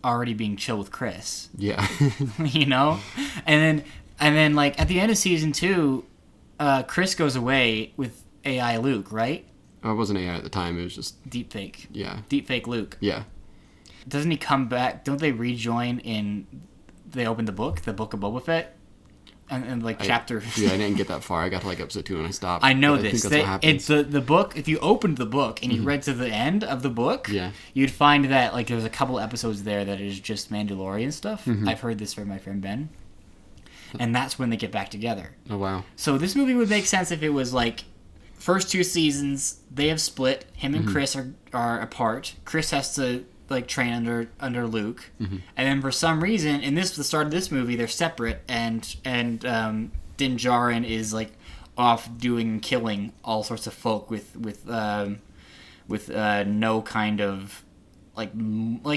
already being chill with Chris. Yeah. You know, and then like at the end of season 2, Chris goes away with AI Luke, right? Oh, it wasn't AI at the time. It was just deepfake. Yeah. Deepfake Luke. Yeah. Doesn't he come back? Don't they rejoin in? They open the book of Boba Fett, and like chapter. Yeah, I didn't get that far. I got to like episode 2 and I stopped. I know but this. I think that's what happens. It's the book. If you opened the book and you read to the end of the book, you'd find that like there's a couple episodes there that is just Mandalorian stuff. I've heard this from my friend Ben, and that's when they get back together. Oh wow! So this movie would make sense if it was like first 2 seasons they have split. Him and Chris are apart. Chris has to like train under Luke, and then for some reason in the start of this movie they're separate, and Din Djarin is like off killing all sorts of folk with no kind of like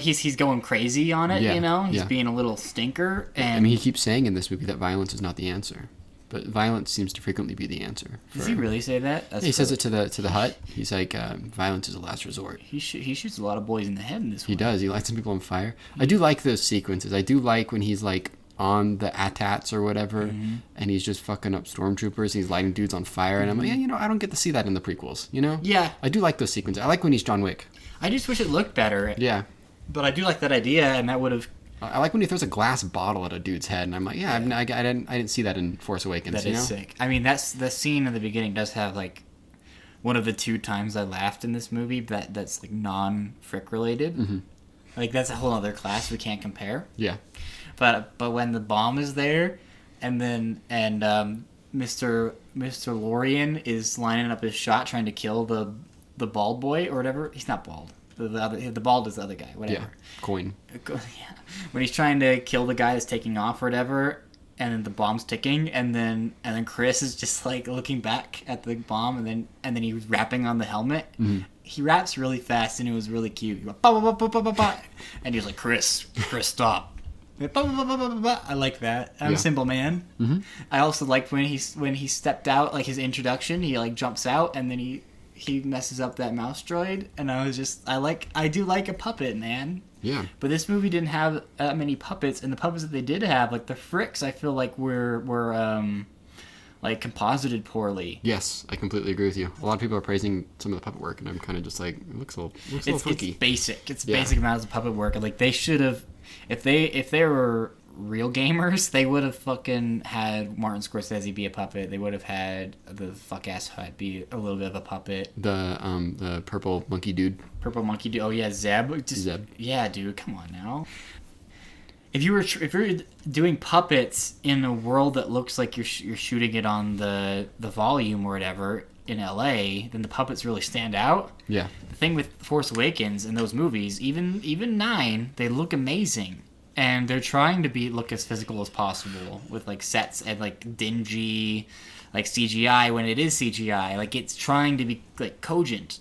he's going crazy on it, you know, he's being a little stinker. And I mean, he keeps saying in this movie that violence is not the answer. But violence seems to frequently be the answer. Does he really say that? He says it to the hut. He's like, violence is a last resort. He shoots a lot of boys in the head in this one. He does. He lights some people on fire. I do like those sequences. I do like when he's like on the AT-ATs or whatever, and he's just fucking up stormtroopers. He's lighting dudes on fire, and I'm like, yeah, you know, I don't get to see that in the prequels. You know? Yeah. I do like those sequences. I like when he's John Wick. I just wish it looked better. Yeah. But I do like that idea, and that would have. I like when he throws a glass bottle at a dude's head, and I'm like, yeah. I didn't see that in Force Awakens. That is sick. I mean, the scene in the beginning does have like one of the 2 times I laughed in this movie that's like non-frick related. Like that's a whole other class we can't compare. Yeah. But when the bomb is there, and Mr. Lorian is lining up his shot trying to kill the bald boy or whatever. He's not bald. The bald is the other guy. Whatever. Yeah. Coin. Yeah. When he's trying to kill the guy that's taking off or whatever, and then the bomb's ticking, and then Chris is just like looking back at the bomb, and then he's rapping on the helmet. He raps really fast, and it was really cute. He went, bah, bah, bah, bah, bah, bah, and he was like, Chris, stop. I like that. I'm a simple man. I also liked when he stepped out, like his introduction. He like jumps out, and then he messes up that mouse droid, and I do like a puppet, man. Yeah. But this movie didn't have that many puppets, and the puppets that they did have, like the fricks, I feel like were like composited poorly. Yes, I completely agree with you. A lot of people are praising some of the puppet work, and I'm kind of just like, it looks a little funky. It's basic. It's basic amounts of puppet work. Like they should have, if they were real gamers, they would have fucking had Martin Scorsese be a puppet. They would have had the fuck-ass hut be a little bit of a puppet. The purple monkey dude. Purple monkey dude. Oh yeah, Zeb. Zeb. Yeah, dude. Come on now. If you're doing puppets in a world that looks like you're shooting it on the volume or whatever in LA, then the puppets really stand out. Yeah. The thing with Force Awakens and those movies, even 9, they look amazing. And they're trying to look as physical as possible with like sets and like dingy, like CGI when it is CGI. Like it's trying to be like cogent.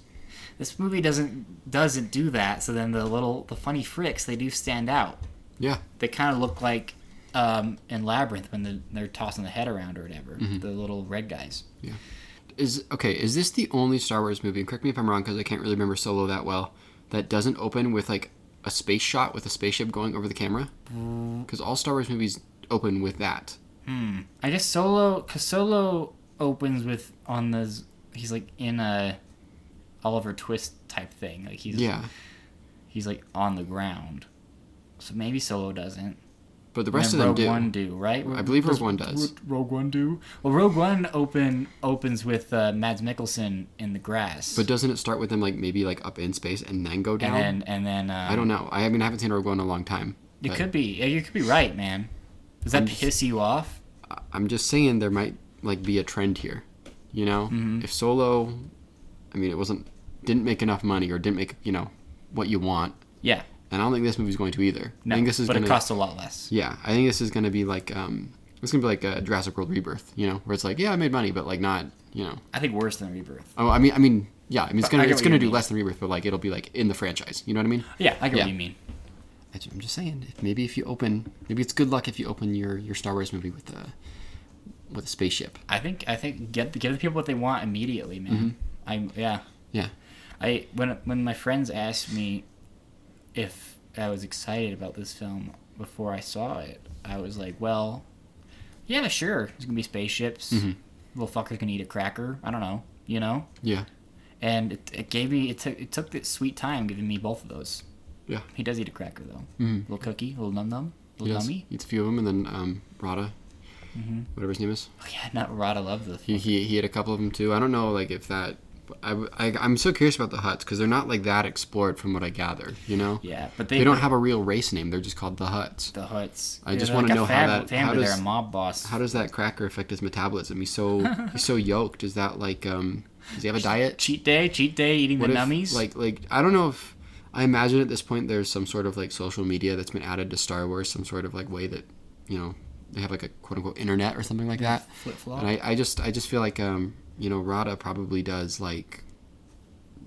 This movie doesn't do that. So then the funny fricks, they do stand out. Yeah. They kind of look like in Labyrinth when they're tossing the head around or whatever. The little red guys. Yeah. Is this the only Star Wars movie? And correct me if I'm wrong because I can't really remember Solo that well. That doesn't open with like a space shot with a spaceship going over the camera? Because all Star Wars movies open with that. I guess Solo opens with he's like in a Oliver Twist type thing. Like he's like on the ground. So maybe Solo doesn't. But the rest of them do. Rogue One do, right? I believe Rogue One does. Rogue One do? Well, Rogue One opens with Mads Mikkelsen in the grass. But doesn't it start with them like maybe like up in space and then go down? And then I don't know. I haven't seen Rogue One in a long time. It could be. Yeah, you could be right, man. Does that piss you off? I'm just saying there might like be a trend here. You know, if Solo, I mean, didn't make enough money or didn't make what you want. Yeah. And I don't think this movie's going to either. No, I think this is but it costs a lot less. Yeah, I think this is going to be like it's going to be like a Jurassic World Rebirth, where it's like, yeah, I made money, but like not, I think worse than Rebirth. Oh, I mean Yeah, I mean, it's gonna do less than Rebirth, but like it'll be like in the franchise. You know what I mean? Yeah, I get what you mean. I'm just saying, maybe it's good luck if you open your Star Wars movie with a spaceship. I think give the people what they want immediately, man. When my friends asked me if I was excited about this film before I saw it, I was like, well, yeah, sure. There's gonna be spaceships. Little fucker's gonna eat a cracker. I don't know, you know? Yeah. And it took this sweet time giving me both of those. Yeah. He does eat a cracker though. Little cookie, little num nummy. Eats a few of them, and then Rada, whatever his name is. Oh yeah, not Rada loves the. He ate a couple of them too. I don't know, like if that. I'm so curious about the Hutts because they're not like that explored from what I gather. You know. Yeah, but they don't have a real race name. They're just called the Hutts. The Hutts. I just want to know how they're a mob boss. How does that cracker affect his metabolism? He's so yoked. Is that like does he have a diet? Cheat day, eating the nummies. Like I don't know if I imagine at this point there's some sort of like social media that's been added to Star Wars, some sort of like way that they have like a quote unquote internet or something like that. Flip flop. And I just feel like Rada probably does like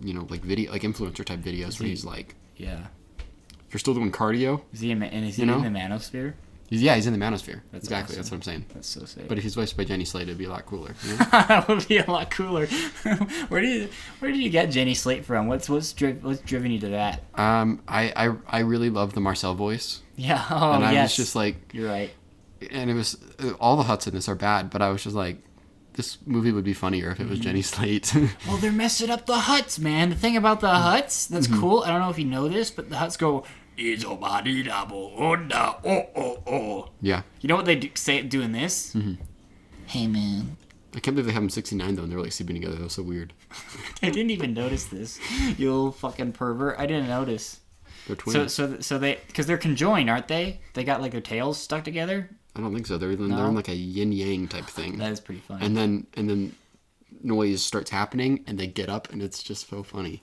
like video like influencer type videos where he's like you're still doing cardio. Is he in the manosphere? He's in the manosphere. That's exactly. Awesome. That's what I'm saying. That's so sick. But if he's voiced by Jenny Slate, it'd be a lot cooler. That would be a lot cooler. Where did you get Jenny Slate from? What's driven you to that? I really love the Marcel voice. Yeah. And I was just like, you're right. And it was all the Hutts in this are bad, but I was just like, this movie would be funnier if it was Jenny Slate. Well, they're messing up the Hutts, man. The thing about the Hutts that's cool. I don't know if you know this, but the Hutts go. Yeah. You know what they do in this? Hey, man. I can't believe they have them 69 though, and they're like sleeping together. That was so weird. I didn't even notice this. You little fucking pervert. I didn't notice. They're twins. So they, because they're conjoined, aren't they? They got like their tails stuck together. I don't think so. They're in like a yin yang type thing. That is pretty funny. And then noise starts happening, and they get up, and it's just so funny.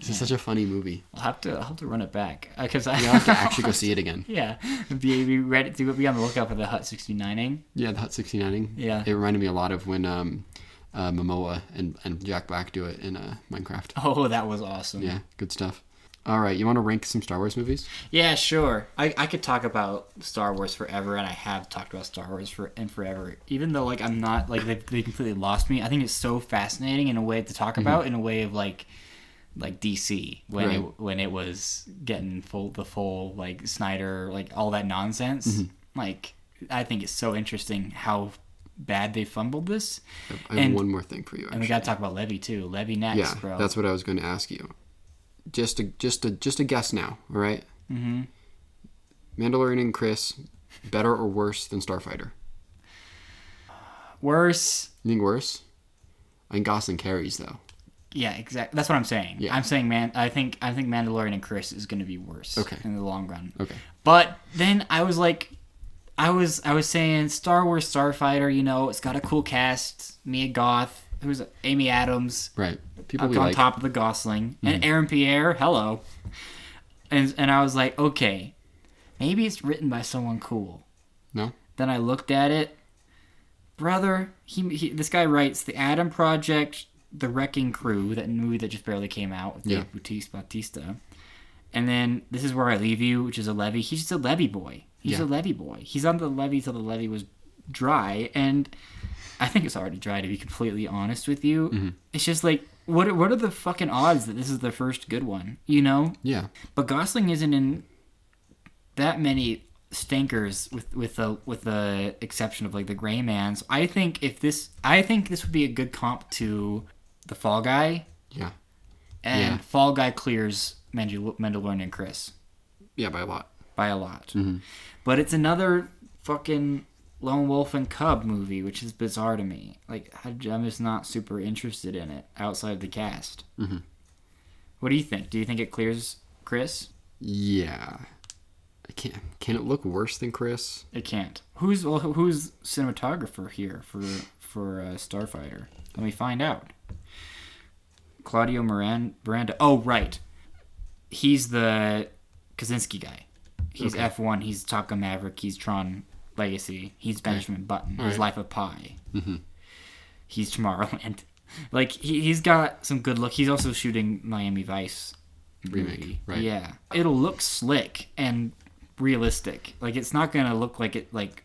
This is such a funny movie. I'll have to run it back because I have to actually go see it again. Yeah, be ready to be on the lookout for the Hutt 69ing. Yeah, the Hutt 69ing. Yeah, it reminded me a lot of when Momoa and Jack Black do it in Minecraft. Oh, that was awesome. Yeah, good stuff. All right, you want to rank some Star Wars movies? Yeah, sure. I could talk about Star Wars forever, and I have talked about Star Wars forever. Even though like I'm not like they completely lost me. I think it's so fascinating in a way to talk about, in a way of like DC when it was getting the full like Snyder, like all that nonsense. Like I think it's so interesting how bad they fumbled this. I have one more thing for you, actually. And we got to talk about Levy too. Levy next, bro. Yeah, that's what I was going to ask you. Just a guess now, all right? Mandalorian and Chris, better or worse than Starfighter? Worse. You think worse? I think Gosling carries though. Yeah, exactly. That's what I'm saying. Yeah. I'm saying, man, I think Mandalorian and Chris is going to be worse. In the long run. Okay. But then I was like, I was saying Star Wars Starfighter. It's got a cool cast. Mia Goth, who's Amy Adams. Right. People on top of the Gosling and Aaron Pierre. Hello. And I was like, okay, maybe it's written by someone cool. No. Then I looked at it, brother. This guy writes The Adam Project. The Wrecking Crew, that movie that just barely came out with Dave Bautista. And then This Is Where I Leave You, which is a levee. He's just a levee boy. He's a levee boy. He's on the levee till the levee was dry. And I think it's already dry, to be completely honest with you. It's just like, what are the fucking odds that this is the first good one? Yeah. But Gosling isn't in that many stinkers with the exception of like the Gray Man. So I think this would be a good comp to The Fall Guy. Yeah. And Fall Guy clears Mandalorian and Chris. Yeah, by a lot. But it's another fucking Lone Wolf and Cub movie, which is bizarre to me. Like, I'm just not super interested in it outside of the cast. What do you think? Do you think it clears Chris? Yeah. Can it look worse than Chris? It can't. Who's cinematographer here for Starfighter? Let me find out. Claudio Miranda. Oh, right. He's the Kaczynski guy. He's F1. He's Top Gun Maverick. He's Tron Legacy. He's Benjamin Button. He's Life of Pi. He's Tomorrowland. Like, he's got some good look. He's also shooting Miami Vice remake, right? Yeah. It'll look slick and realistic. Like, it's not going to look like it, like,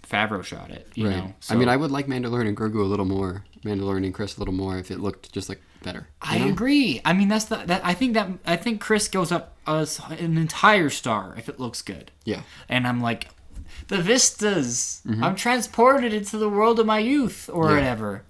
Favreau shot it, you know? So, I mean, I would like Mandalorian and Grogu a little more, Mandalorian and Chris a little more if it looked just, like, better. I agree. I mean, I think Chris goes up an entire star if it looks good. Yeah. And I'm like, the vistas. I'm transported into the world of my youth or whatever.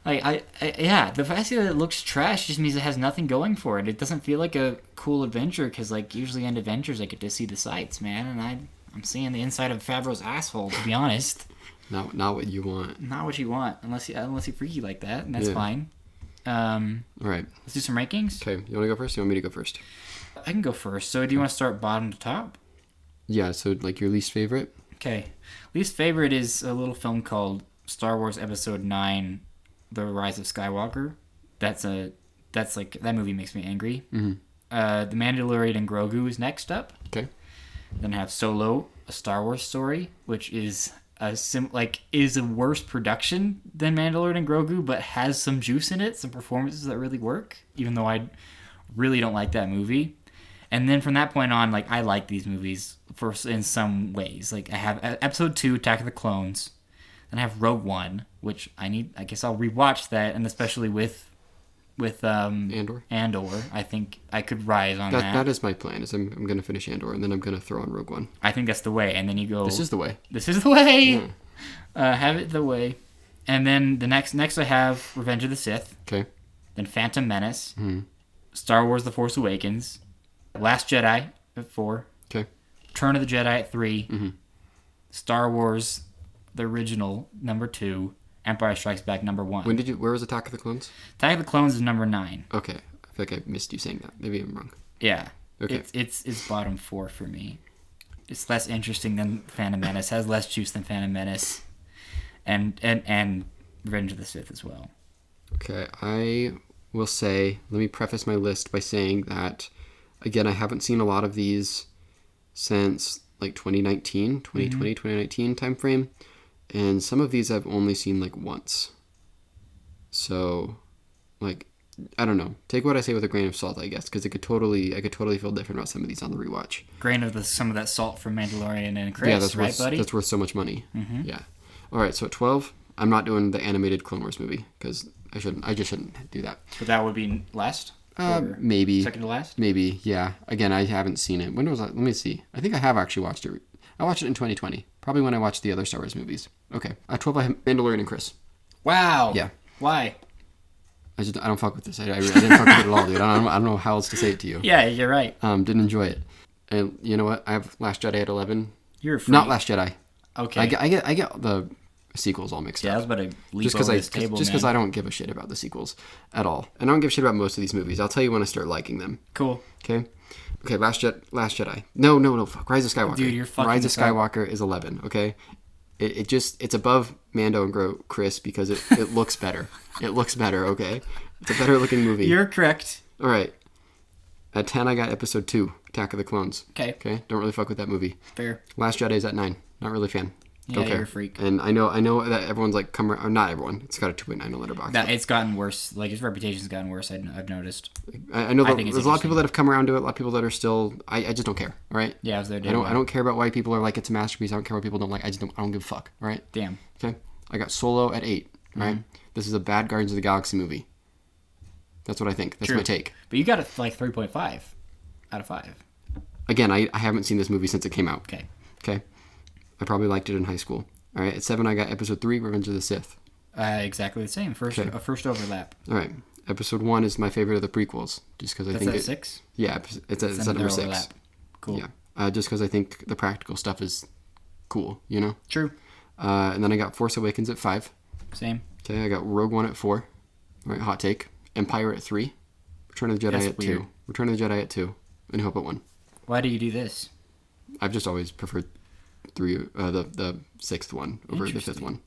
Like, the fact that it looks trash just means it has nothing going for it. It doesn't feel like a cool adventure because, like, usually in adventures I get to see the sights, man, and I'm seeing the inside of Favreau's asshole, to be honest. Not what you want. Not what you want, unless you're freaky like that, and that's fine. All right. Let's do some rankings. Okay, you want to go first? You want me to go first? I can go first. So, do you want to start bottom to top? Yeah. So, like, your least favorite? Okay. Least favorite is a little film called Star Wars Episode 9: The Rise of Skywalker. That movie makes me angry. Mm-hmm. The Mandalorian and Grogu is next up. Okay. Then I have Solo, a Star Wars story, which is is a worse production than Mandalorian and Grogu, but has some juice in it, some performances that really work, even though I really don't like that movie. And then from that point on, like, I like these movies in some ways. Like, I have Episode 2, Attack of the Clones. Then I have Rogue One, which I guess I'll rewatch that, and especially with Andor, I think I could rise on that. That is my plan. Is I'm going to finish Andor, and then I'm going to throw on Rogue One. I think that's the way. And then you go, This is the way. This is the way. Yeah. Have it the way. And then the next I have Revenge of the Sith. Okay. Then Phantom Menace. Star Wars: The Force Awakens. Last Jedi at 4. Okay. Return of the Jedi at 3. Star Wars, the original, number 2. Empire Strikes Back, number 1. Where was Attack of the Clones? Attack of the Clones is number 9. Okay. I feel like I missed you saying that. Maybe I'm wrong. Yeah. Okay. It's bottom 4 for me. It's less interesting than Phantom Menace. Has less juice than Phantom Menace. And Revenge of the Sith as well. Okay. I will say, let me preface my list by saying that, again, I haven't seen a lot of these since like 2019 timeframe. And some of these I've only seen like once. So, like, I don't know. Take what I say with a grain of salt, I guess, because I could totally feel different about some of these on the rewatch. Grain of some of that salt from Mandalorian and Chris, right, buddy? That's worth so much money. Yeah. All right. So at 12, I'm not doing the animated Clone Wars movie because I just shouldn't do that. But that would be last. Maybe second to last. Maybe. Yeah. Again, I haven't seen it. When was I? Let me see. I think I have actually watched it. I watched it in 2020. Probably when I watched the other Star Wars movies. Okay. At 12, I have Mandalorian and Chris. Wow. Yeah. Why? I don't fuck with this. I didn't fuck with it at all, dude. I don't know how else to say it to you. Yeah, you're right. Didn't enjoy it. And you know what? I have Last Jedi at 11. You're a freak. Not Last Jedi. Okay. I get the sequels all mixed up. Yeah, I was about to leap over this table, just because I don't give a shit about the sequels at all. And I don't give a shit about most of these movies. I'll tell you when I start liking them. Cool. Okay? Okay, Last Jedi. No, fuck. Rise of Skywalker. Dude, you're fucking Rise of Skywalker is 11, okay? It's above Mando and Chris because it looks better. It looks better, okay? It's a better looking movie. You're correct. All right. At 10, I got Episode 2, Attack of the Clones. Okay. Don't really fuck with that movie. Fair. Last Jedi is at 9. Not really a fan. Don't care. You're a freak. And I know that everyone's like or not everyone. It's got a 2.9 on Letterboxd. It's gotten worse. Like, his reputation's gotten worse. I've noticed. I know there's a lot of people that have come around to it. A lot of people that are still. I just don't care. All right. Yeah, I was there. I don't care about why people are like it's a masterpiece. I don't care what people don't like. I don't give a fuck. All right. Damn. Okay. I got Solo at 8. Right. This is a bad Guardians of the Galaxy movie. That's what I think. That's my take. But you got it like 3.5 out of 5. Again, I haven't seen this movie since it came out. Okay. I probably liked it in high school. All right, at 7, I got Episode 3, Revenge of the Sith. Exactly the same. First overlap. All right, Episode 1 is my favorite of the prequels, just because I think That's at 6. Yeah, it's at number 6. Overlap. Cool. Yeah, just because I think the practical stuff is cool, you know. True. And then I got Force Awakens at 5. Same. Okay, I got Rogue One at 4. All right, hot take. Empire at 3. Return of the Jedi at 2. Return of the Jedi at 2. And Hope at 1. Why do you do this? I've just always preferred the 6th one over the 5th one.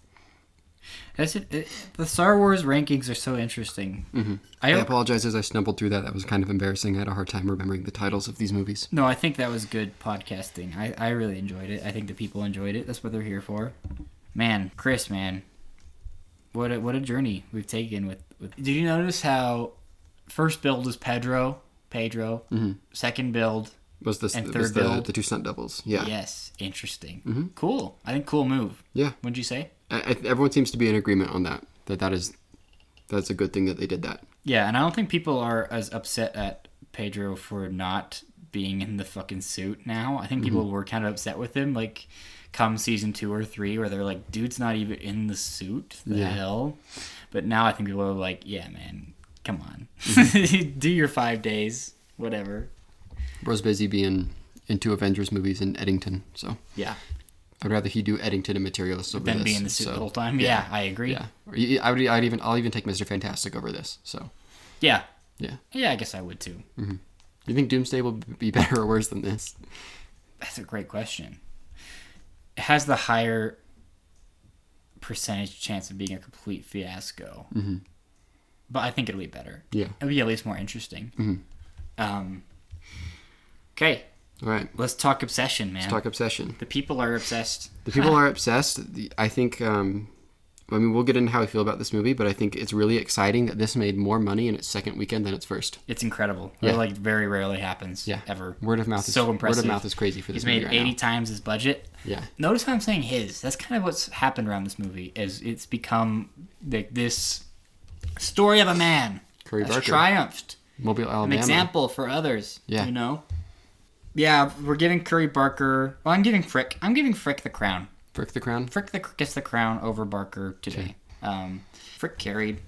That's it. The Star Wars rankings are so interesting. Mm-hmm. I apologize as I stumbled through that. That was kind of embarrassing. I had a hard time remembering the titles of these movies. No, I think that was good podcasting. I really enjoyed it. I think the people enjoyed it. That's what they're here for. Man, Chris, man. What a journey we've taken Did you notice how first build is Pedro, second build Was this and was third build the two stunt doubles? Yeah. Yes, interesting. Cool. I think cool move. Yeah. What'd you say? Everyone seems to be in agreement on that. That's a good thing that they did that. Yeah, and I don't think people are as upset at Pedro for not being in the fucking suit now. I think people were kind of upset with him, like, come season 2 or 3, where they're like, dude's not even in the suit. The hell? But now I think people are like, yeah, man, come on. Do your 5 days, whatever. Bro's busy being in 2 Avengers movies in Eddington, so. Yeah. I'd rather he do Eddington and Materials over Than this. be in the suit the whole time. Yeah, I agree. Yeah. I'll even take Mr. Fantastic over this, so. Yeah. Yeah. Yeah, I guess I would too. Do you think Doomsday will be better or worse than this? That's a great question. It has the higher percentage chance of being a complete fiasco. But I think it'll be better. Yeah. It'll be at least more interesting. Okay. All right. Let's talk obsession, man. Let's talk obsession. The people are obsessed. The people are obsessed. I think, we'll get into how we feel about this movie, but I think it's really exciting that this made more money in its second weekend than its first. It's incredible. Yeah. It, like, very rarely happens. Yeah. Ever. Word of mouth is so impressive. Word of mouth is crazy for this He's movie made right 80 now. times his budget. Yeah. Notice how I'm saying his. That's kind of what's happened around this movie. Is it's become this story of a man Curry that's Barker. triumphed. Mobile, Alabama. An example for others. Yeah. You know? Yeah, we're giving Curry Barker... Well, I'm giving Frick the crown. Frick the crown? Frick gets the crown over Barker today. Frick carried.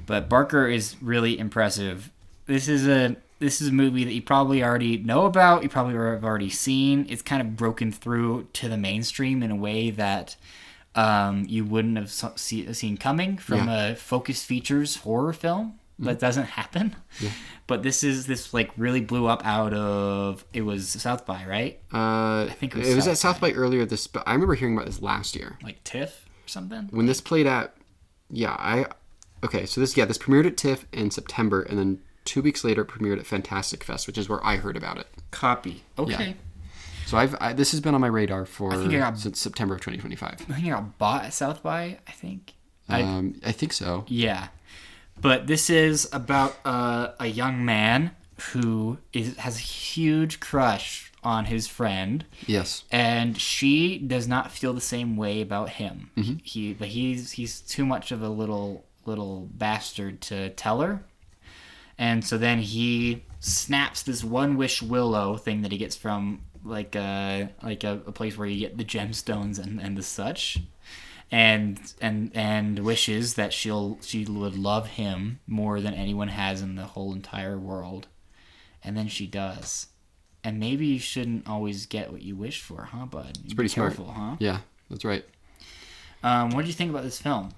But Barker is really impressive. This is a movie that you probably already know about. You probably have already seen. It's kind of broken through to the mainstream in a way that you wouldn't have seen coming from a Focus Features horror film. That doesn't happen. Yeah. But this like really blew up out of, it was South by, right? I think it was at South by earlier but I remember hearing about this last year. Like TIFF or something? When this played at, so this premiered at TIFF in September, and then 2 weeks later it premiered at Fantastic Fest, which is where I heard about it. Copy. Okay. Yeah. So this has been on my radar since September of 2025. I think it got bought at South by, I think. I think so. Yeah. But this is about a young man who has a huge crush on his friend. Yes. And she does not feel the same way about him. He's too much of a little bastard to tell her. And so then he snaps this one wish willow thing that he gets from like a place where you get the gemstones and the such. And wishes that she would love him more than anyone has in the whole entire world. And then she does. And maybe you shouldn't always get what you wish for, huh, bud? It's pretty careful, smart. Huh? Yeah, that's right. What did you think about this film?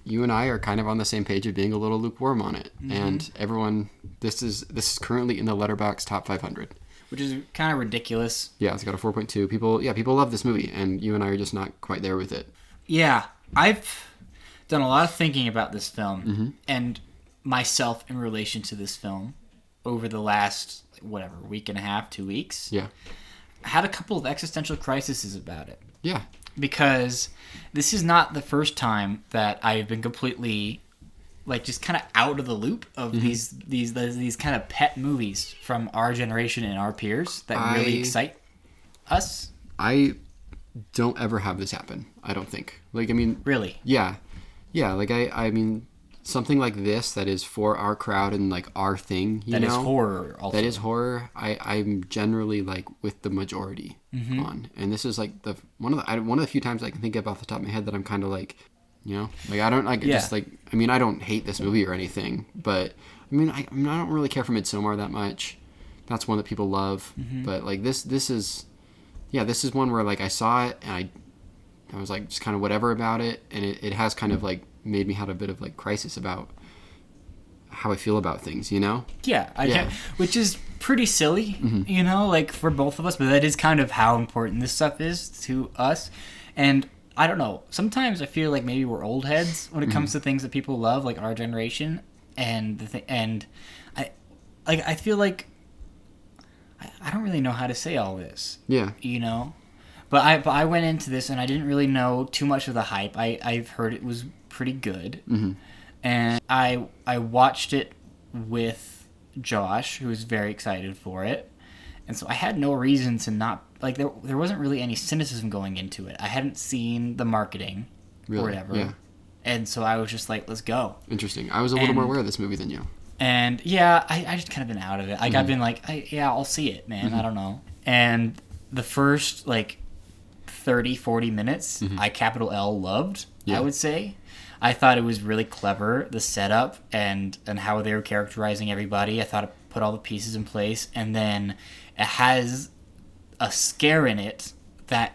You and I are kind of on the same page of being a little lukewarm on it. And everyone, this is currently in the Letterboxd top 500. Which is kind of ridiculous. Yeah, it's got a 4.2. People love this movie, and you and I are just not quite there with it. Yeah, I've done a lot of thinking about this film and myself in relation to this film over the last, week and a half, 2 weeks. Yeah. I had a couple of existential crises about it. Yeah. Because this is not the first time that I've been completely... just kind of out of the loop of these kind of pet movies from our generation and our peers that really excite us. I don't ever have this happen. I don't think. Really? Yeah. I mean, something like this that is for our crowd and our thing. That is horror. Also. That is horror. I'm generally with the majority on, and this is one of the few times I can think of off the top of my head that I'm kind of I don't I don't hate this movie or anything, but I don't really care for Midsommar that much. That's one that people love, but this is one where I saw it and I was just kind of whatever about it, and it has kind of made me have a bit of crisis about how I feel about things, Yeah, I can, which is pretty silly, for both of us, but that is kind of how important this stuff is to us, and. I don't know. Sometimes I feel like maybe we're old heads when it comes to things that people love, like our generation, and I feel like I don't really know how to say all this. Yeah. But I went into this and I didn't really know too much of the hype. I've heard it was pretty good. Mm-hmm. And I watched it with Josh, who was very excited for it. And so I had no reason to not... Like, there wasn't really any cynicism going into it. I hadn't seen the marketing or whatever. Yeah. And so I was just like, let's go. Interesting. I was a little more aware of this movie than you. And, yeah, I just kind of been out of it. Like, I've been like, I'll see it, man. I don't know. And the first, like, 30, 40 minutes, I capital L loved, I would say. I thought it was really clever, the setup and how they were characterizing everybody. I thought it put all the pieces in place. And then it has a scare in it that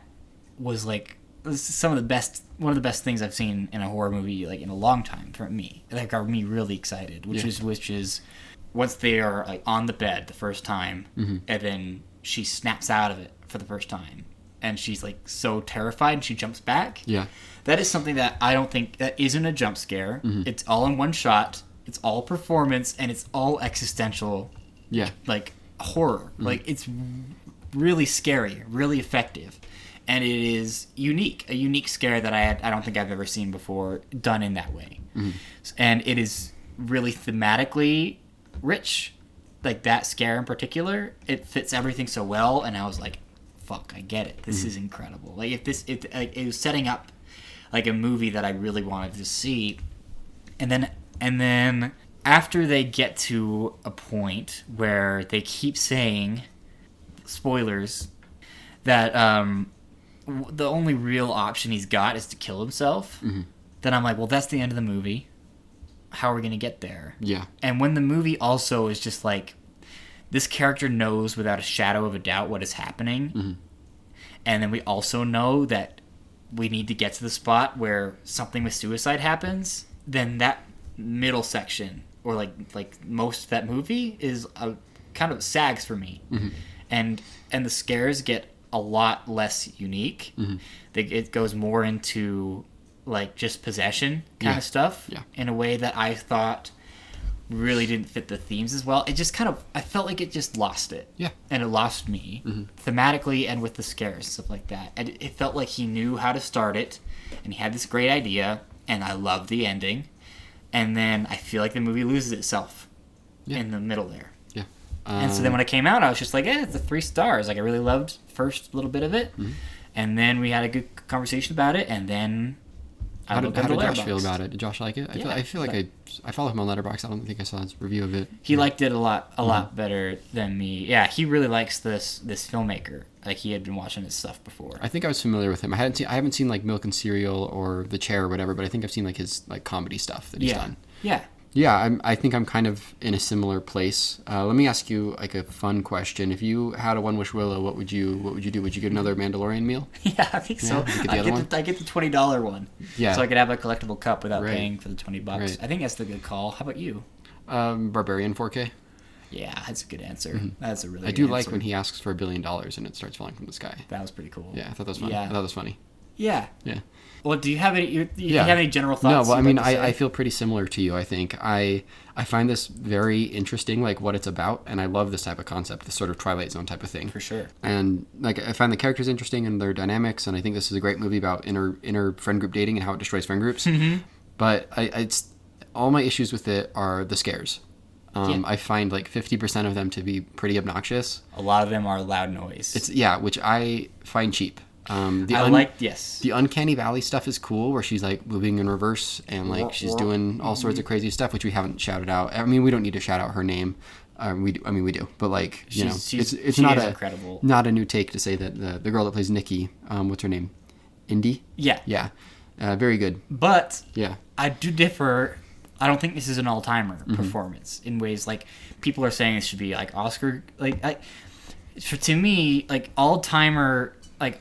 was, like, one of the best things I've seen in a horror movie, like, in a long time for me. That got me really excited, which is once they are, like, on the bed the first time, and then she snaps out of it for the first time, and she's, like, so terrified, and she jumps back. Yeah. That is something that I don't think... That isn't a jump scare. It's all in one shot. It's all performance, and it's all existential, like, horror. Like, it's really scary, really effective. And it is unique, a unique scare that I don't think I've ever seen before done in that way. And it is really thematically rich. Like, that scare in particular, it fits everything so well, and I was like, fuck, I get it. This is incredible. Like, it was setting up, like, a movie that I really wanted to see. And then after they get to a point where they keep saying, spoilers, that the only real option he's got is to kill himself, then I'm like, well, that's the end of the movie. How are we going to get there? Yeah. And when the movie also is just like, this character knows without a shadow of a doubt what is happening, and then we also know that we need to get to the spot where something with suicide happens, then that middle section, or like most of that movie, is a kind of sags for me. And the scares get a lot less unique. It goes more into, like, just possession kind of stuff in a way that I thought really didn't fit the themes as well. It just kind of... I felt like it just lost it. Yeah. And it lost me thematically and with the scares and stuff like that. And it felt like he knew how to start it, and he had this great idea, and I loved the ending. And then I feel like the movie loses itself in the middle there. Yeah. And so then when it came out, I was just like, it's a 3 stars. Like, I really loved the first little bit of it. And then we had a good conversation about it, and then... How did Josh feel about it? Did Josh like it? I feel like I follow him on Letterboxd. I don't think I saw his review of it. He liked it a lot better than me. Yeah, he really likes this filmmaker. Like, he had been watching his stuff before. I think I was familiar with him. I haven't seen like Milk and Cereal or The Chair or whatever, but I think I've seen like his like comedy stuff that he's done. Yeah. Yeah, I think I'm kind of in a similar place. Let me ask you like a fun question. If you had a One Wish Willow, what would you do? Would you get another Mandalorian meal? Yeah, I think so. I get the $20 one. Yeah. So I could have a collectible cup without paying for the $20. Right. I think that's the good call. How about you? Barbarian 4K. Yeah, that's a good answer. That's a really good I do answer. like when he asks for $1 billion and it starts falling from the sky. That was pretty cool. Yeah, I thought that was funny. Yeah. I thought that was funny. Yeah. Yeah. Well, do you have any? You have any general thoughts? No, well, I mean, I feel pretty similar to you. I think I find this very interesting, like what it's about, and I love this type of concept, this sort of Twilight Zone type of thing. For sure. And like, I find the characters interesting and their dynamics, and I think this is a great movie about inner friend group dating and how it destroys friend groups. But it's all my issues with it are the scares. I find like 50% of them to be pretty obnoxious. A lot of them are loud noise. Which I find cheap. The Uncanny Valley stuff is cool, where she's like moving in reverse and like she's doing all sorts of crazy stuff, which we haven't shouted out. I mean, we don't need to shout out her name. We do, but like it's not a new take to say that the girl that plays Nikki, what's her name, Indy? Yeah, very good. But I do differ. I don't think this is an all-timer performance in ways like people are saying it should be like Oscar. To me, like all-timer. Like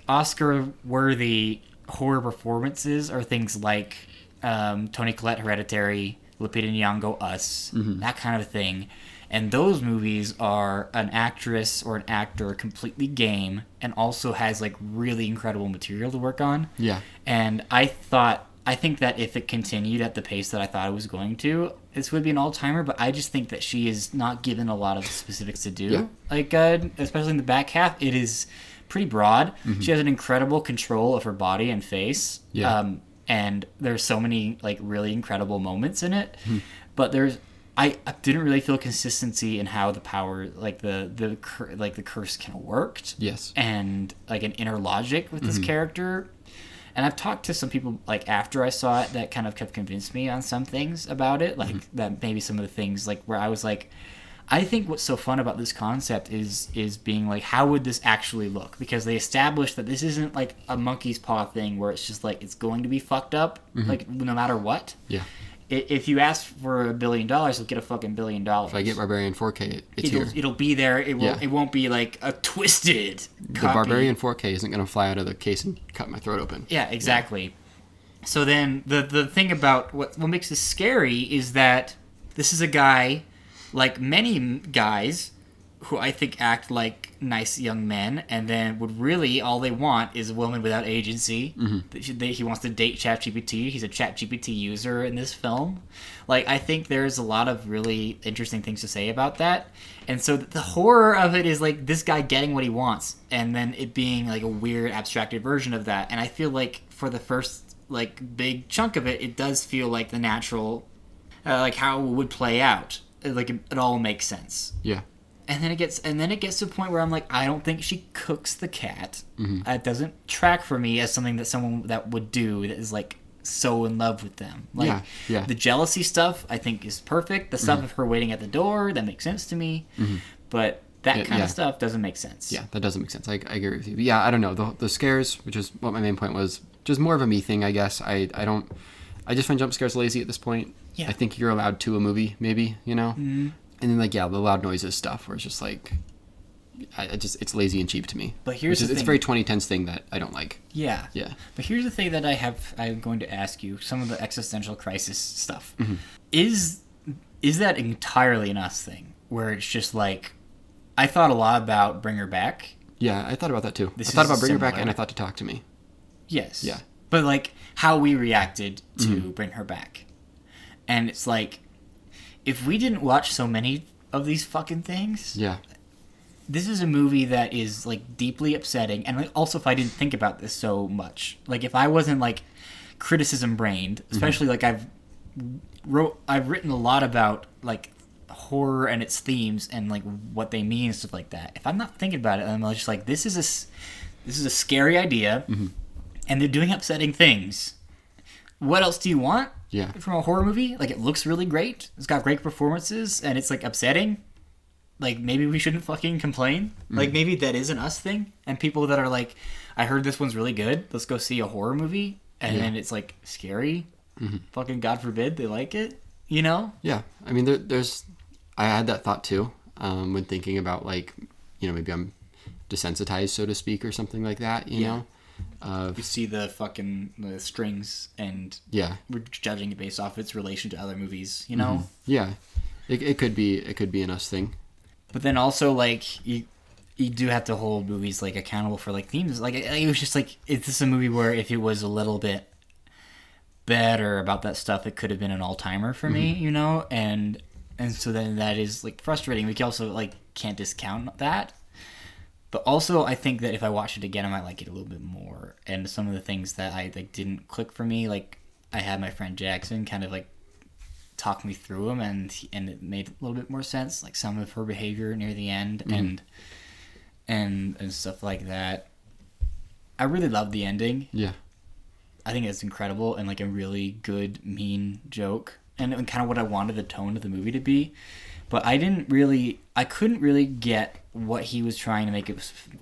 Oscar-worthy horror performances are things like Toni Collette, Hereditary, Lupita Nyong'o, Us, that kind of thing. And those movies are an actress or an actor completely game and also has like really incredible material to work on. Yeah. And I think that if it continued at the pace that I thought it was going to, this would be an all-timer, but I just think that she is not given a lot of specifics to do. Yeah. Like, especially in the back half, it is... pretty broad. She has an incredible control of her body and face. Yeah. and there's so many like really incredible moments in it, but I didn't really feel consistency in how the power, like the curse kind of worked. Yes. And like an inner logic with this character. And I've talked to some people like after I saw it that kind of kept convinced me on some things about it, like that maybe some of the things like where I was like, I think what's so fun about this concept is being like, how would this actually look? Because they established that this isn't like a monkey's paw thing where it's just like it's going to be fucked up, like no matter what. Yeah. If you ask for $1 billion, you'll get a fucking $1 billion. If I get Barbarian 4K, it'll be there. It won't be like a twisted copy. The Barbarian 4K isn't going to fly out of the case and cut my throat open. Yeah, exactly. Yeah. So then the thing about what makes this scary is that this is a guy, like many guys, who I think act like nice young men, and then would really all they want is a woman without agency. He wants to date ChatGPT. He's a ChatGPT user in this film. Like, I think there's a lot of really interesting things to say about that. And so the horror of it is like this guy getting what he wants, and then it being like a weird abstracted version of that. And I feel like for the first like big chunk of it, it does feel like the natural, like how it would play out. Like it all makes sense. Yeah. And then it gets to a point where I'm like, I don't think she cooks the cat. It doesn't track for me as something that someone that would do that is like so in love with them. Like the jealousy stuff I think is perfect. The stuff of her waiting at the door, that makes sense to me. But that kind of stuff doesn't make sense. Yeah, that doesn't make sense. I agree with you. But yeah, I don't know. The scares, which is what my main point was, just more of a me thing, I guess. I just find jump scares lazy at this point. Yeah. I think you're allowed to a movie, maybe, you know? And then, like, yeah, the loud noises stuff, where it's just, like, it's lazy and cheap to me. But here's the thing. It's a very 2010s thing that I don't like. Yeah. Yeah. But here's the thing that I'm going to ask you, some of the existential crisis stuff. Is that entirely an us thing, where it's just, like, I thought a lot about Bring Her Back. Yeah, I thought about that, too. I thought about Bring Her Back, and I thought To Talk to Me. Yes. Yeah. But, like, how we reacted to Bring Her Back. And it's like, if we didn't watch so many of these fucking things, this is a movie that is like deeply upsetting. And also, if I didn't think about this so much, like if I wasn't like criticism brained, especially like I've written a lot about like horror and its themes and like what they mean and stuff like that. If I'm not thinking about it, I'm just like, this is a scary idea, and they're doing upsetting things. What else do you want? Yeah. From a horror movie? Like, it looks really great. It's got great performances, and it's, like, upsetting. Like, maybe we shouldn't fucking complain. Like, maybe that is an us thing. And people that are like, I heard this one's really good. Let's go see a horror movie. And then it's, like, scary. Fucking God forbid they like it. You know? Yeah. I mean, there's... I had that thought, too, when thinking about, like, you know, maybe I'm desensitized, so to speak, or something like that, you know? You see the strings, and we're judging it based off its relation to other movies, you know? Yeah, it could be an us thing. But then also, like, you do have to hold movies like accountable for like themes. Like, it was just like, is this a movie where if it was a little bit better about that stuff, it could have been an all timer for me, you know? And so then that is like frustrating. We can also like can't discount that. But also, I think that if I watch it again, I might like it a little bit more. And some of the things that I like didn't click for me, like I had my friend Jackson kind of like talk me through them, and it made a little bit more sense. Like some of her behavior near the end, and stuff like that. I really loved the ending. Yeah, I think it's incredible and like a really good mean joke, and kind of what I wanted the tone of the movie to be. But I couldn't really get what he was trying to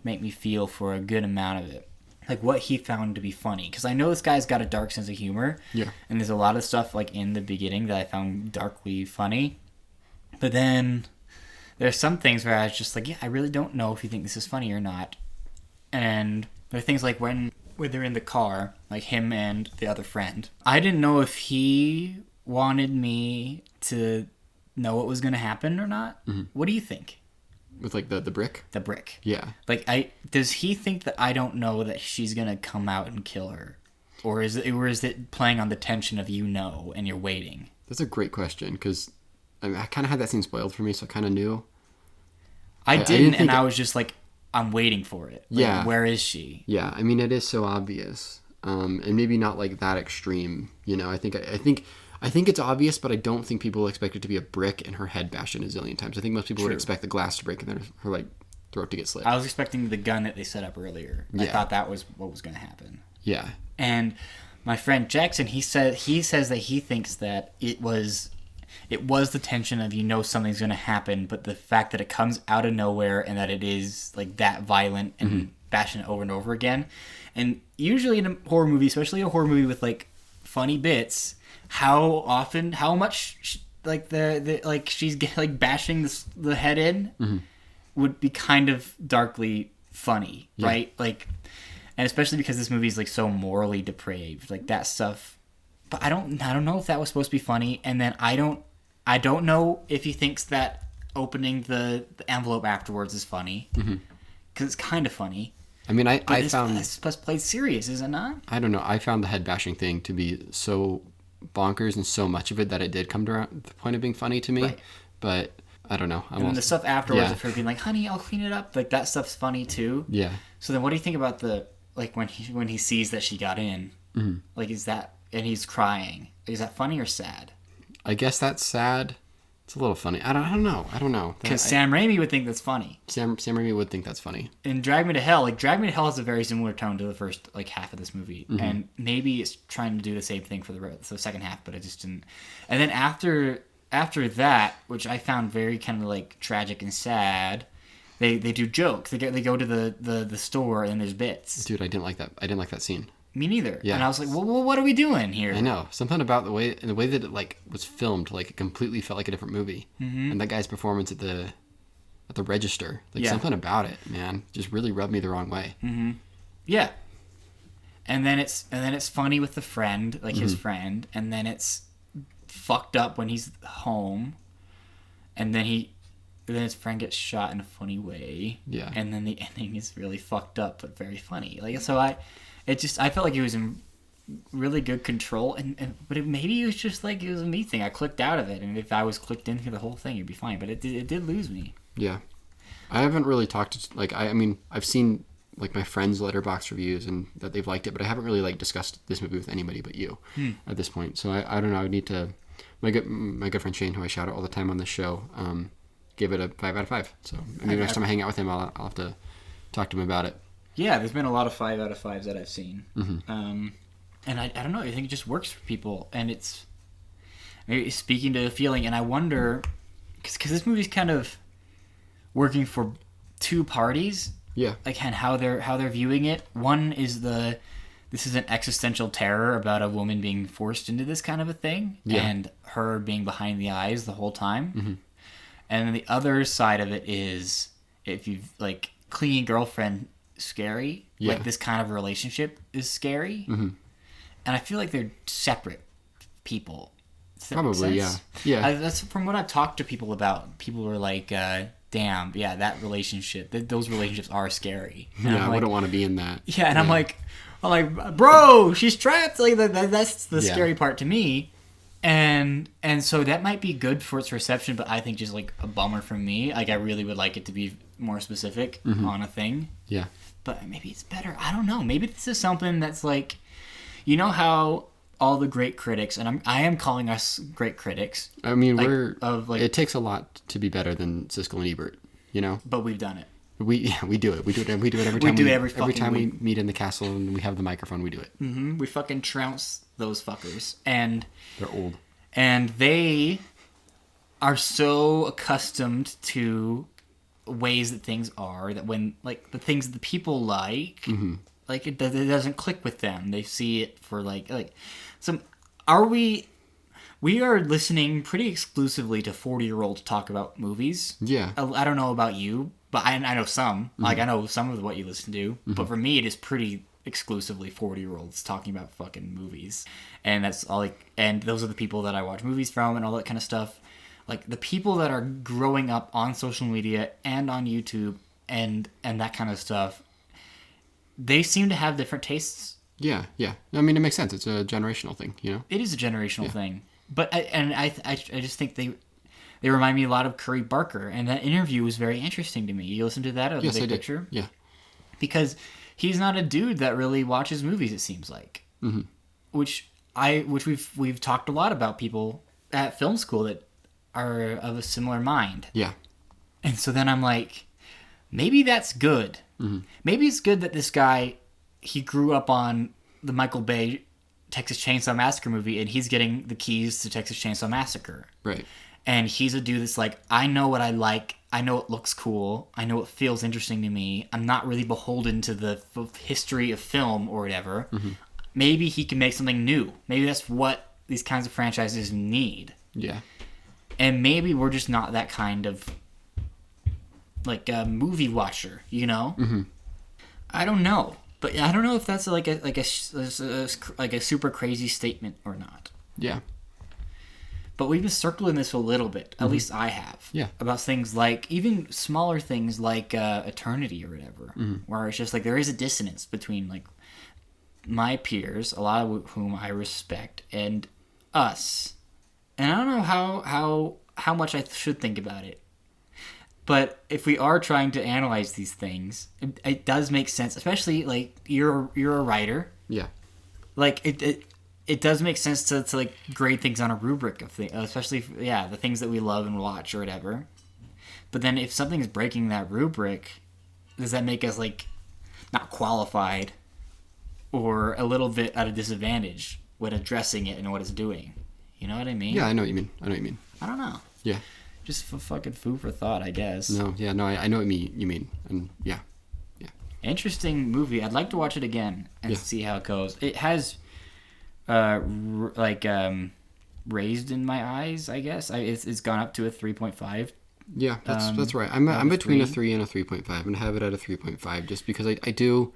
make me feel for a good amount of it. Like what he found to be funny. Because I know this guy's got a dark sense of humor. Yeah. And there's a lot of stuff like in the beginning that I found darkly funny. But then there's some things where I was just like, yeah, I really don't know if you think this is funny or not. And there are things like when they're in the car, like him and the other friend. I didn't know if he wanted me to know what was going to happen or not. What do you think? With like the brick? The brick. Yeah. Like does he think that I don't know that she's going to come out and kill her? Or is it playing on the tension of and you're waiting? That's a great question, because I kind of had that scene spoiled for me, so I kind of knew. I didn't, and I was just like, I'm waiting for it. Like, where is she? Yeah, I mean, it is so obvious. and maybe not like that extreme. You know, I think it's obvious, but I don't think people expect it to be a brick and her head bashed in a zillion times. I think most people would expect the glass to break and then her like throat to get slit. I was expecting the gun that they set up earlier. I thought that was what was going to happen. Yeah. And my friend Jackson, he says that he thinks that it was the tension of something's going to happen, but the fact that it comes out of nowhere and that it is like that violent and bashing it over and over again. And usually in a horror movie, especially a horror movie with like funny bits, how much like the like she's like bashing the head in would be kind of darkly funny, right? Like, and especially because this movie is like so morally depraved, like that stuff. But I don't know if that was supposed to be funny. And then I don't know if he thinks that opening the envelope afterwards is funny, because it's kind of funny. I mean, I found this played serious, is it not? I don't know. I found the head bashing thing to be so bonkers and so much of it that it did come to the point of being funny to me. Right. But I don't know. And then the stuff afterwards of her being like, "Honey, I'll clean it up," like that stuff's funny too. Yeah. So then, what do you think about the like when he sees that she got in? Like, is that and he's crying? Is that funny or sad? I guess that's sad. It's a little funny. I don't know. Because Sam Raimi would think that's funny. Sam Raimi would think that's funny. In Drag Me to Hell, Drag Me to Hell has a very similar tone to the first like half of this movie, and maybe it's trying to do the same thing for the second half, but it just didn't. And then after that, which I found very kind of like tragic and sad, they do jokes. They go to the store and there's bits. Dude, I didn't like that. I didn't like that scene. Me neither. Yeah. And I was like, well, what are we doing here? I know. Something about the way that it like was filmed, like it completely felt like a different movie. And that guy's performance at the register, like something about it, man, just really rubbed me the wrong way. Yeah. And then it's funny with the friend, like his friend, and then it's fucked up when he's home, and then his friend gets shot in a funny way. Yeah. And then the ending is really fucked up but very funny. Like, so I felt like it was in really good control, but maybe it was just like it was a me thing. I clicked out of it, and if I was clicked into the whole thing, it'd be fine. But it did lose me. Yeah, I haven't really talked to like I mean I've seen like my friends' Letterboxd reviews and that they've liked it, but I haven't really like discussed this movie with anybody but you at this point. So I don't know. I need to. My good friend Shane, who I shout out all the time on this show, gave it a 5 out of 5. So maybe next time I hang out with him, I'll have to talk to him about it. Yeah, there's been a lot of 5 out of 5s that I've seen. And I don't know, I think it just works for people. And it's maybe speaking to the feeling. And I wonder, because this movie's kind of working for two parties. Yeah. Like, and how they're viewing it. One is this is an existential terror about a woman being forced into this kind of a thing. Yeah. And her being behind the eyes the whole time. And then the other side of it is, if you've, like, clingy girlfriend... scary. Like, this kind of relationship is scary. And I feel like they're separate people. Probably, yeah. That's from what I've talked to people about. People were like, damn, yeah, that relationship, those relationships are scary. And I wouldn't want to be in that. Yeah, and I'm like, bro, she's trapped. Like, that's the scary part to me. And so that might be good for its reception, but I think just like a bummer for me. Like, I really would like it to be more specific on a thing. Yeah. But maybe it's better. I don't know. Maybe this is something that's like, you know how all the great critics, and I am calling us great critics. I mean, it takes a lot to be better than Siskel and Ebert, you know? But we've done it. We do it. We do it every time. Every time we meet in the castle and we have the microphone, we do it. We fucking trounce those fuckers. And they're old. And they are so accustomed to ways that things are, that when, like, the things that the people like, like, it doesn't click with them. They see it for, like so we are listening pretty exclusively to 40-year-olds talk about movies. Yeah. I don't know about you, but I know some. Like, I know some of what you listen to. But for me, it is pretty exclusively 40-year-olds talking about fucking movies. And that's all, like, and those are the people that I watch movies from and all that kind of stuff. Like, the people that are growing up on social media and on YouTube and that kind of stuff, they seem to have different tastes. Yeah. I mean, it makes sense. It's a generational thing, you know? It is a generational thing. But I just think they remind me a lot of Curry Barker, and that interview was very interesting to me. You listened to that? Yes, the Big I did. Picture? Yeah. Because he's not a dude that really watches movies, it seems like. Mm-hmm. Which we've talked a lot about people at film school that are of a similar mind. Yeah. And so then I'm like, maybe that's good. Mm-hmm. Maybe it's good that this guy, he grew up on the Michael Bay Texas Chainsaw Massacre movie, and he's getting the keys to Texas Chainsaw Massacre. Right. And he's a dude that's like, I know what I like. I know it looks cool. I know it feels interesting to me. I'm not really beholden to the history of film or whatever. Mm-hmm. Maybe he can make something new. Maybe that's what these kinds of franchises need. Yeah. And maybe we're just not that kind of like a movie watcher, you know? Mm-hmm. I don't know, but I don't know if that's like a super crazy statement or not. Yeah. But we've been circling this a little bit. At least I have. Yeah. About things like, even smaller things like Eternity or whatever, where it's just like there is a dissonance between like my peers, a lot of whom I respect, and us. And I don't know how much I should think about it. But if we are trying to analyze these things, it does make sense. Especially like you're a writer. Yeah. Like it does make sense to like grade things on a rubric of things, especially the things that we love and watch or whatever. But then if something is breaking that rubric, does that make us like not qualified or a little bit at a disadvantage when addressing it and what it's doing? You know what I mean? Yeah, I know what you mean. I don't know. Yeah. Just for fucking food for thought, I guess. No, I know what you mean. And yeah. Interesting movie. I'd like to watch it again and see how it goes. It has raised in my eyes, I guess. It's gone up to a 3.5. Yeah, that's right. I'm between a 3 and a 3.5, and have it at a 3.5 just because I do,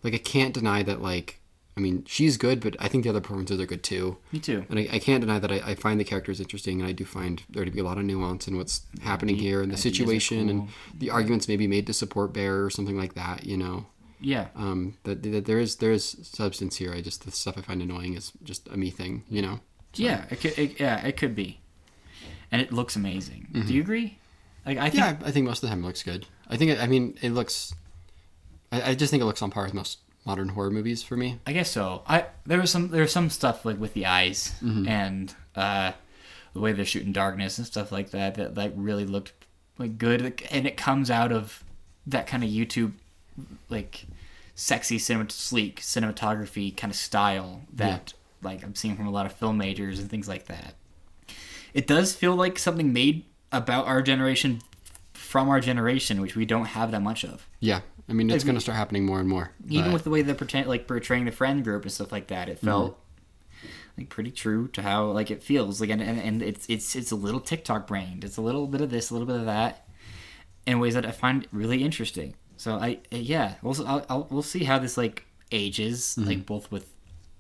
like, I can't deny that, like, I mean, she's good, but I think the other performances are good too. Me too. And I can't deny that I find the characters interesting, and I do find there to be a lot of nuance in what's happening here, and the situation, and the arguments maybe made to support Bear or something like that, you know? Yeah. That there is substance here. The stuff I find annoying is just a me thing, you know? So. Yeah, it could be. And it looks amazing. Mm-hmm. Do you agree? Like, I think most of the time it looks good. It looks... I just think it looks on par with most modern horror movies for me. I guess so. There was some stuff like with the eyes and the way they're shooting darkness and stuff like that like really looked like good, and it comes out of that kind of YouTube like sexy sleek cinematography kind of style that like I'm seeing from a lot of film majors and things like that. It does feel like something made about our generation from our generation, which we don't have that much of. Yeah. I mean, it's going to start happening more and more. Even with the way they're portraying the friend group and stuff like that, it felt like pretty true to how like it feels. Like, and it's a little TikTok brained. It's a little bit of this, a little bit of that, in ways that I find really interesting. So we'll see how this like ages, like both with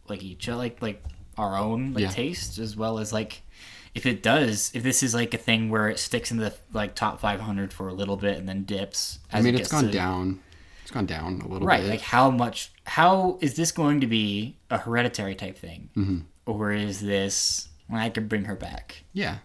like each like our own taste, as well as like if this is like a thing where it sticks in the like top 500 for a little bit and then dips. It's gone down. It's gone down a little bit. Right, like how is this going to be a Hereditary type thing? Mm-hmm. Or is this, I could bring her back? Yeah.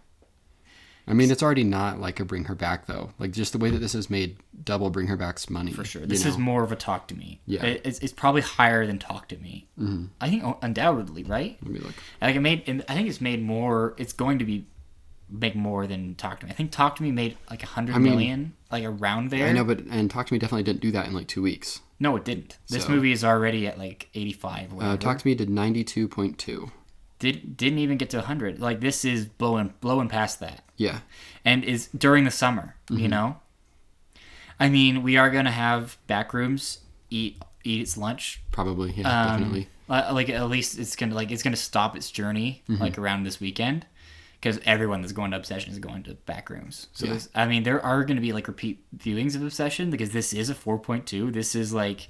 I mean, it's already not like a Bring Her Back, though. Like, just the way that this has made double Bring Her Back's money. For sure. This is more of a Talk to Me. Yeah. It's probably higher than Talk to Me. Mm-hmm. I think undoubtedly, right? Let me look. Like I think it's made more, it's going to make more than Talk to Me. I think Talk to Me made like 100 million, like around there. I know, and Talk to Me definitely didn't do that in like 2 weeks. No, it didn't. This movie is already at like 85 or whatever. Talk to Me did 92.2. Didn't even get to 100. Like, this is blowing past that. Yeah. And is during the summer, you know? I mean, we are going to have Backrooms eat its lunch. Probably, yeah, definitely. Like, at least it's going to stop its journey, like, around this weekend. Because everyone that's going to Obsession is going to Backrooms. So, there are going to be, like, repeat viewings of Obsession, because this is a 4.2. This is, like,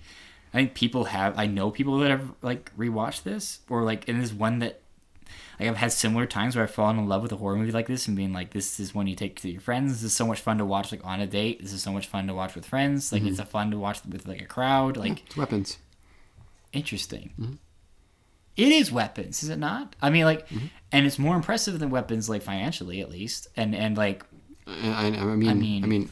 I think I know people that have, like, rewatched this. Or, like, and this one that, like, I've had similar times where I've fallen in love with a horror movie like this and being like, this is one you take to your friends. This is so much fun to watch, like, on a date. This is so much fun to watch with friends. Like, it's a fun to watch with, like, a crowd. Like, it's weapons. Interesting. Mm-hmm. It is weapons, is it not? I mean, like, and it's more impressive than weapons, like, financially, at least. And like... I mean,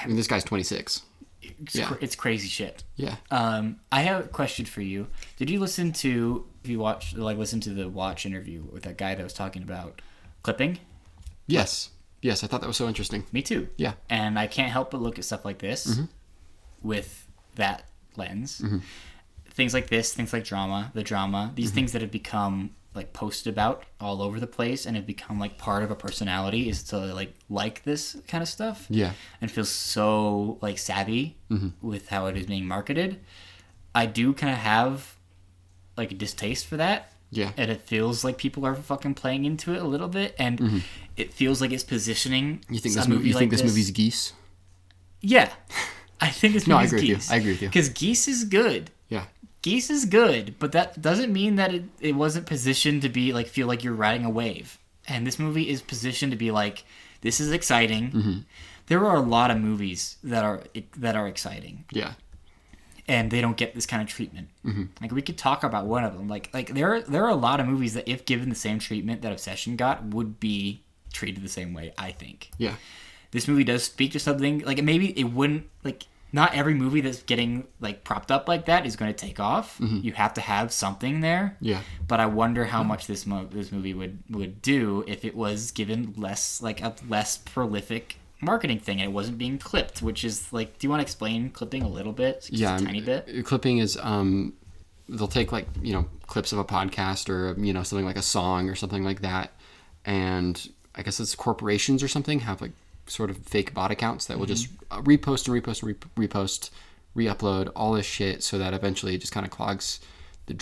this guy's 26. it's crazy shit. Yeah. I have a question for you. Did you listen to the Watch interview with that guy that was talking about clipping? Yes. Yes, I thought that was so interesting. Me too. Yeah. And I can't help but look at stuff like this with that lens. Things like this, things like the drama, these things that have become like posted about all over the place and have become like part of a personality is to like this kind of stuff. Yeah. And feel so like savvy with how it is being marketed. I do kind of have like a distaste for that. Yeah. And it feels like people are fucking playing into it a little bit, and it feels like it's positioning. You think this movie's Geese? Yeah. I think this movie's Geese. I agree with you. Because Geese is good. Yeah. Geese is good, but that doesn't mean that it wasn't positioned to be like feel like you're riding a wave. And this movie is positioned to be like, this is exciting. There are a lot of movies that are exciting. Yeah. And they don't get this kind of treatment. Like we could talk about one of them. Like there are a lot of movies that, if given the same treatment that Obsession got, would be treated the same way. I think. Yeah. This movie does speak to something. Like maybe it wouldn't like. Not every movie that's getting like propped up like that is going to take off. You have to have something there. Yeah. But I wonder how much this movie would do if it was given less like a less prolific marketing thing and it wasn't being clipped, which is like, do you want to explain clipping a little bit? Just a tiny bit. Clipping is they'll take like, clips of a podcast or something like a song or something like that, and I guess it's corporations or something have like sort of fake bot accounts that will just repost and repost and repost, re-upload all this shit, so that eventually it just kind of clogs the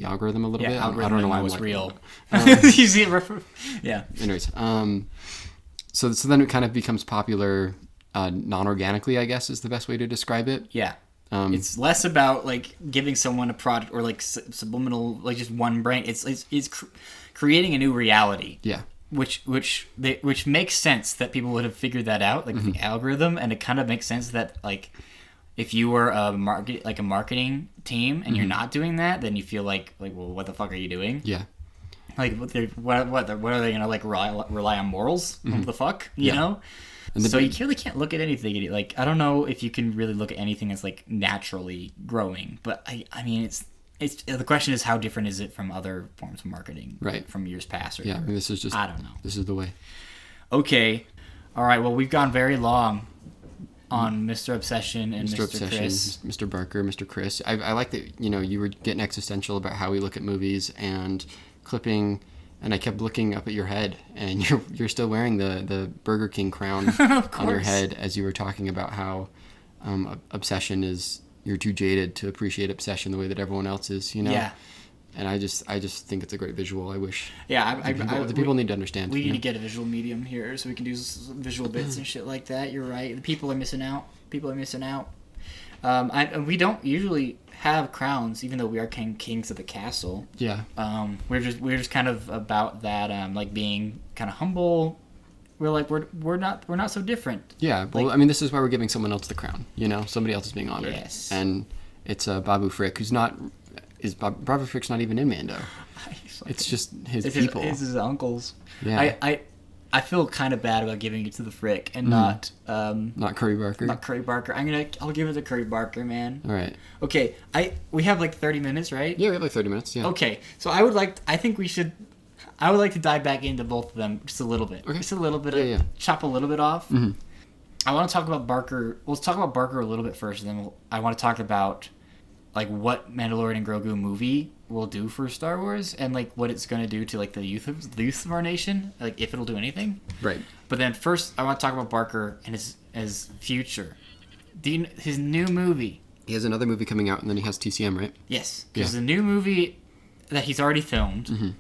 algorithm a little bit. I don't know why it was real. You see it yeah. Anyways, so then it kind of becomes popular non-organically, I guess is the best way to describe it. Yeah. It's less about like giving someone a product or like subliminal, like just one brain. It's creating a new reality. Yeah. Which makes sense that people would have figured that out, like the algorithm, and it kind of makes sense that like if you were a marketing team and you're not doing that, then you feel like well, what the fuck are you doing? Yeah. Like what are they gonna like rely on morals? What the fuck, you know? And so you really can't look at anything. Like I don't know if you can really look at anything that's like naturally growing, but I mean it's the question is how different is it from other forms of marketing, right? From years past, or I mean, this is just I don't know. This is the way. Okay, all right. Well, we've gone very long on Mr. Obsession and Mr. Chris, Mr. Barker, Mr. Chris. I like that you were getting existential about how we look at movies and clipping, and I kept looking up at your head, and you're still wearing the Burger King crown on your head as you were talking about how Obsession is. You're too jaded to appreciate Obsession the way that everyone else is, Yeah. And I just think it's a great visual. I wish. Yeah, the people need to understand. We need to get a visual medium here so we can do visual bits and shit like that. You're right. The people are missing out. We don't usually have crowns, even though we are kings of the castle. Yeah. We're just kind of about that, like being kind of humble. We're like we're not so different. Yeah, well, I mean, this is why we're giving someone else the crown. Somebody else is being honored. Yes. And it's Babu Frick, who's not. Babu Frick's not even in Mando. It's just his people. It's his uncles. Yeah. I feel kind of bad about giving it to the Frick and not Curry Barker. Not Curry Barker. I'll give it to Curry Barker, man. All right. Okay. We have like 30 minutes, right? Yeah, we have like 30 minutes. Yeah. Okay. So I would like to dive back into both of them just a little bit. Okay. Just a little bit chop a little bit off. Mm-hmm. I want to talk about Barker. Let's talk about Barker a little bit first, and then I want to talk about like what Mandalorian and Grogu movie will do for Star Wars, and like what it's going to do to like the youth of our nation, like if it'll do anything. Right. But then first, I want to talk about Barker and his future. His new movie. He has another movie coming out, and then he has TCM, right? Yes. Because the new movie that he's already filmed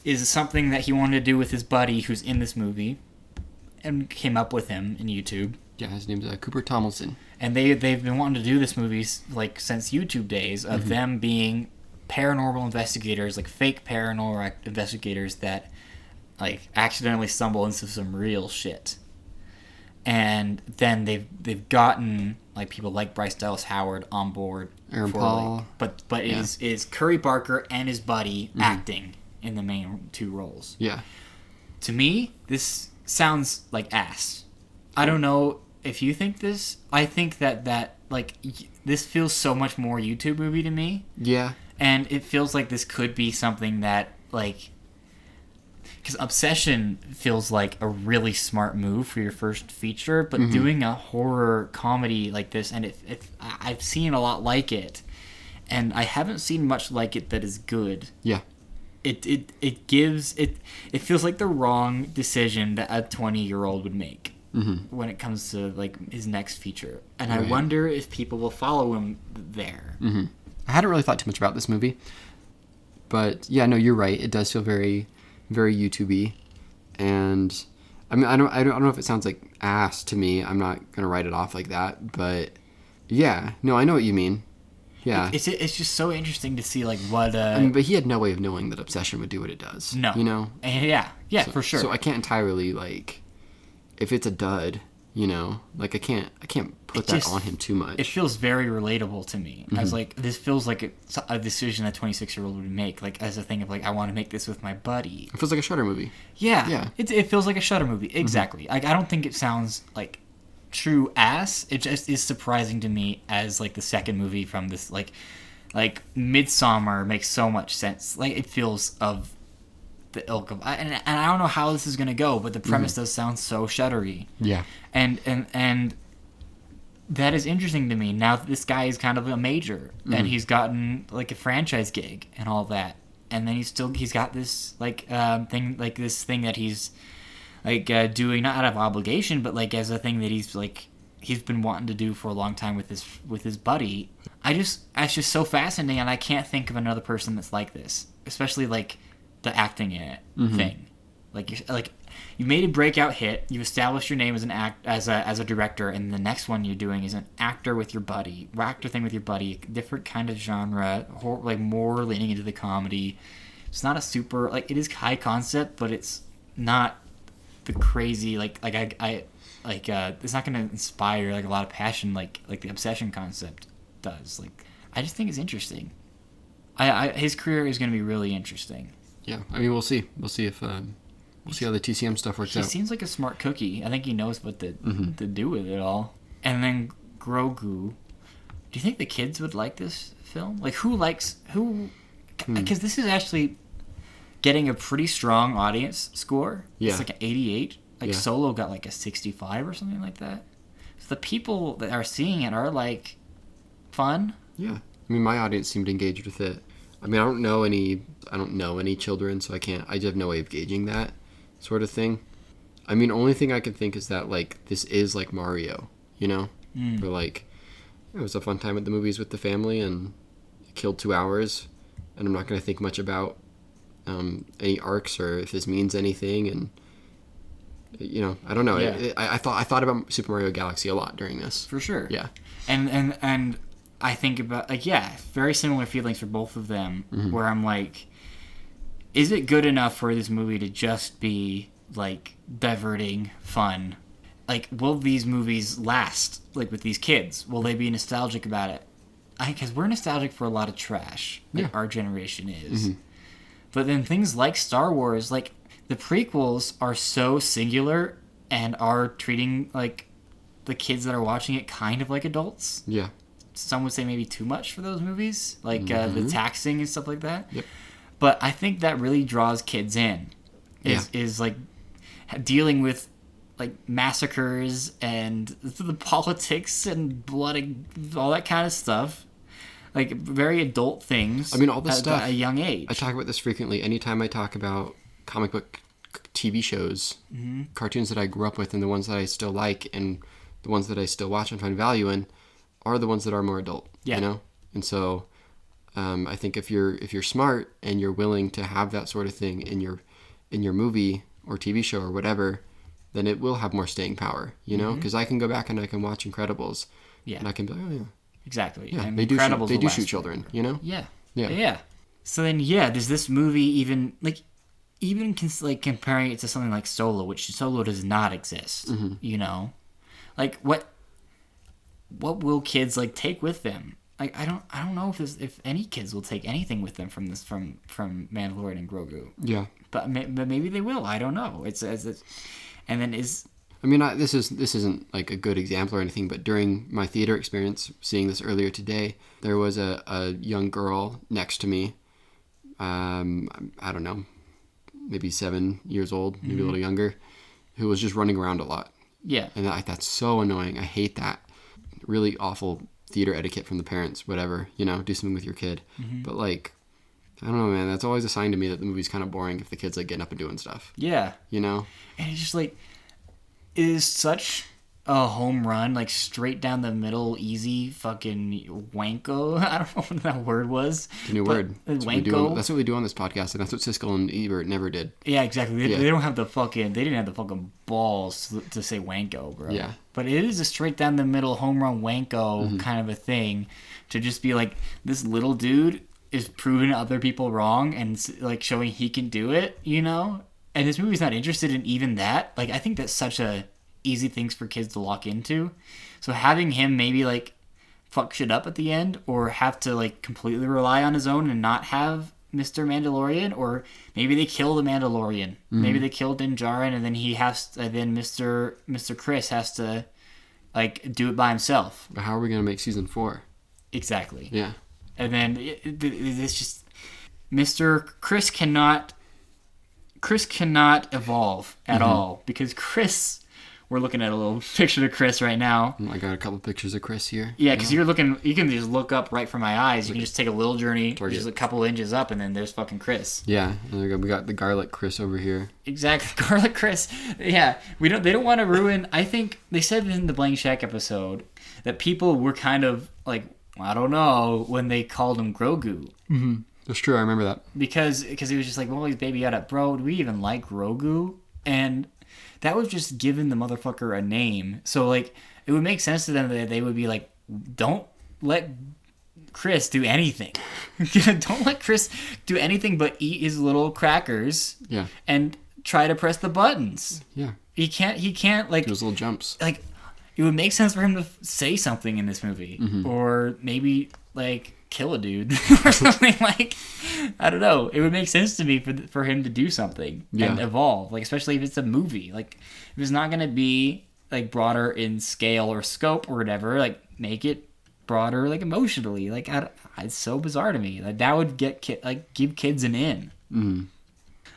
is something that he wanted to do with his buddy who's in this movie, and came up with him in YouTube. Yeah, his name's Cooper Tomlinson. And they've been wanting to do this movie like since YouTube days of them being paranormal investigators, like fake paranormal investigators that like accidentally stumble into some real shit. And then they've gotten like people like Bryce Dallas Howard on board. Aaron Paul. Like, but is Curry Barker and his buddy acting in the main two roles. Yeah. To me, this sounds like ass. I don't know if you think this, I think that like this feels so much more YouTube movie to me. Yeah. And it feels like this could be something that like, because Obsession feels like a really smart move for your first feature, but doing a horror comedy like this, and I've seen a lot like it, and I haven't seen much like it that is good. Yeah. It feels like the wrong decision that a 20-year-old would make when it comes to like his next feature, and I wonder if people will follow him there. I hadn't really thought too much about this movie, but yeah, no, you're right. It does feel very, very YouTube-y, and I mean, I don't know if it sounds like ass to me. I'm not gonna write it off like that, but yeah, no, I know what you mean. Yeah, It's just so interesting to see like what. I mean, but he had no way of knowing that Obsession would do what it does. No, you know. Yeah, So, for sure. So I can't entirely like, if it's a dud, you know, like I can't put that on him too much. It feels very relatable to me. I was like, this feels like a decision a 26-year-old would make, like as a thing of like, I want to make this with my buddy. It feels like a Shudder movie. Yeah. It feels like a Shudder movie. Exactly. Like I don't think it sounds like true ass. It just is surprising to me as like the second movie from this like Midsommar makes so much sense. Like it feels of the ilk of, and I don't know how this is gonna go, but the premise does sound so Shuddery. Yeah. And that is interesting to me now that this guy is kind of a major and he's gotten like a franchise gig and all that, and then he's got this like thing that he's like doing not out of obligation but like as a thing that he's been wanting to do for a long time with his buddy. It's just so fascinating, and I can't think of another person that's like this, especially like the acting in it thing. Like you made a breakout hit, you established your name as a director, and the next one you're doing is an actor with your buddy, different kind of genre, like more leaning into the comedy. It's not a super like, it is high concept, but it's not the crazy like it's not going to inspire like a lot of passion like the Obsession concept does. Like I just think it's interesting. His career is going to be really interesting. Yeah, I mean, we'll see if we'll see how the TCM stuff works out. He seems like a smart cookie. I think he knows what to do with it all. And then Grogu. Do you think the kids would like this film? Like, who? Because this is actually getting a pretty strong audience score. Yeah. It's like an 88. Like, Solo got like a 65 or something like that. So the people that are seeing it are like, fun. Yeah. I mean, my audience seemed engaged with it. I mean, I don't know any children, so I just have no way of gauging that sort of thing. I mean, only thing I can think is that, like, this is like Mario, you know? Where, like, it was a fun time at the movies with the family, and it killed 2 hours, and I'm not going to think much about any arcs or if this means anything, and, you know, I don't know. Yeah. I thought about Super Mario Galaxy a lot during this. For sure. Yeah. And I think about, like, very similar feelings for both of them, where I'm like, is it good enough for this movie to just be, like, diverting, fun? Like, will these movies last, like, with these kids? Will they be nostalgic about it? Because we're nostalgic for a lot of trash, like our generation is. But then things like Star Wars, like, the prequels are so singular and are treating, like, the kids that are watching it kind of like adults. Yeah. Some would say maybe too much for those movies, like the taxing and stuff like that. Yep. But I think that really draws kids in. Is like dealing with like massacres and the politics and blood and all that kind of stuff. Like very adult things. I mean, all this stuff at a young age. I talk about this frequently. Anytime I talk about comic book TV shows, cartoons that I grew up with, and the ones that I still like, and the ones that I still watch and find value in, are the ones that are more adult. Yeah. You know, and so I think if you're smart and you're willing to have that sort of thing in your movie or TV show or whatever, then it will have more staying power. You know, because I can go back and I can watch Incredibles. Yeah. And I can be like, oh yeah. Exactly. Yeah, and they do Incredibles shoot children, you know? Yeah. Yeah. Yeah. So then, does this movie even comparing it to something like Solo, which Solo does not exist, you know? Like, what will kids, like, take with them? Like, I don't know if any kids will take anything with them from Mandalorian and Grogu. Yeah. But maybe they will. I don't know. And then I mean, this isn't like a good example or anything, but during my theater experience, seeing this earlier today, there was a young girl next to me. I don't know, maybe 7 years old, maybe a little younger, who was just running around a lot. Yeah. And that's so annoying. I hate that. Really awful theater etiquette from the parents, whatever, do something with your kid. But like, I don't know, man, that's always a sign to me that the movie's kind of boring if the kid's like getting up and doing stuff. Yeah. And it's just like, it is such a home run, like straight down the middle, easy fucking wanko. I don't know what that word was. It's a new word. Wanko. That's what we do on this podcast, and that's what Siskel and Ebert never did. Yeah, exactly. They don't have they didn't have the fucking balls to say wanko, bro. Yeah. But it is a straight down the middle home run wanko kind of a thing to just be like, this little dude is proving other people wrong and like showing he can do it, And this movie's not interested in even that. Like, I think that's such a easy things for kids to lock into. So having him maybe like fuck shit up at the end, or have to like completely rely on his own and not have Mr. Mandalorian, or maybe they kill the Mandalorian. Maybe they kill Din Djarin, and then Mr. Chris has to like do it by himself. But how are we gonna make season 4? Exactly. Yeah. And then it's just Mr. Chris cannot evolve at all, because Chris, we're looking at a little picture of Chris right now. I got a couple pictures of Chris here. Yeah, because you can just look up right from my eyes. You can just take a little journey, just a couple inches up, and then there's fucking Chris. Yeah, and we got the garlic Chris over here. Exactly, garlic Chris. Yeah, they don't want to ruin. I think they said in the Blank Shack episode that people were kind of like, I don't know, when they called him Grogu. Mm-hmm. That's true. I remember that. Because he was just like, well, he's Baby Yoda. Bro, do we even like Grogu? And that was just giving the motherfucker a name. So, like, it would make sense to them that they would be like, don't let Chris do anything. Don't let Chris do anything but eat his little crackers. Yeah. And try to press the buttons. Yeah. He can't, like... Those little jumps. Like, it would make sense for him to say something in this movie. Or maybe, like, kill a dude or something. Like, I don't know. It would make sense to me for him to do something and evolve. Like, especially if it's a movie. Like, if it's not going to be, like, broader in scale or scope or whatever, like, make it broader, like, emotionally. Like, it's so bizarre to me. Like, that would give kids an in.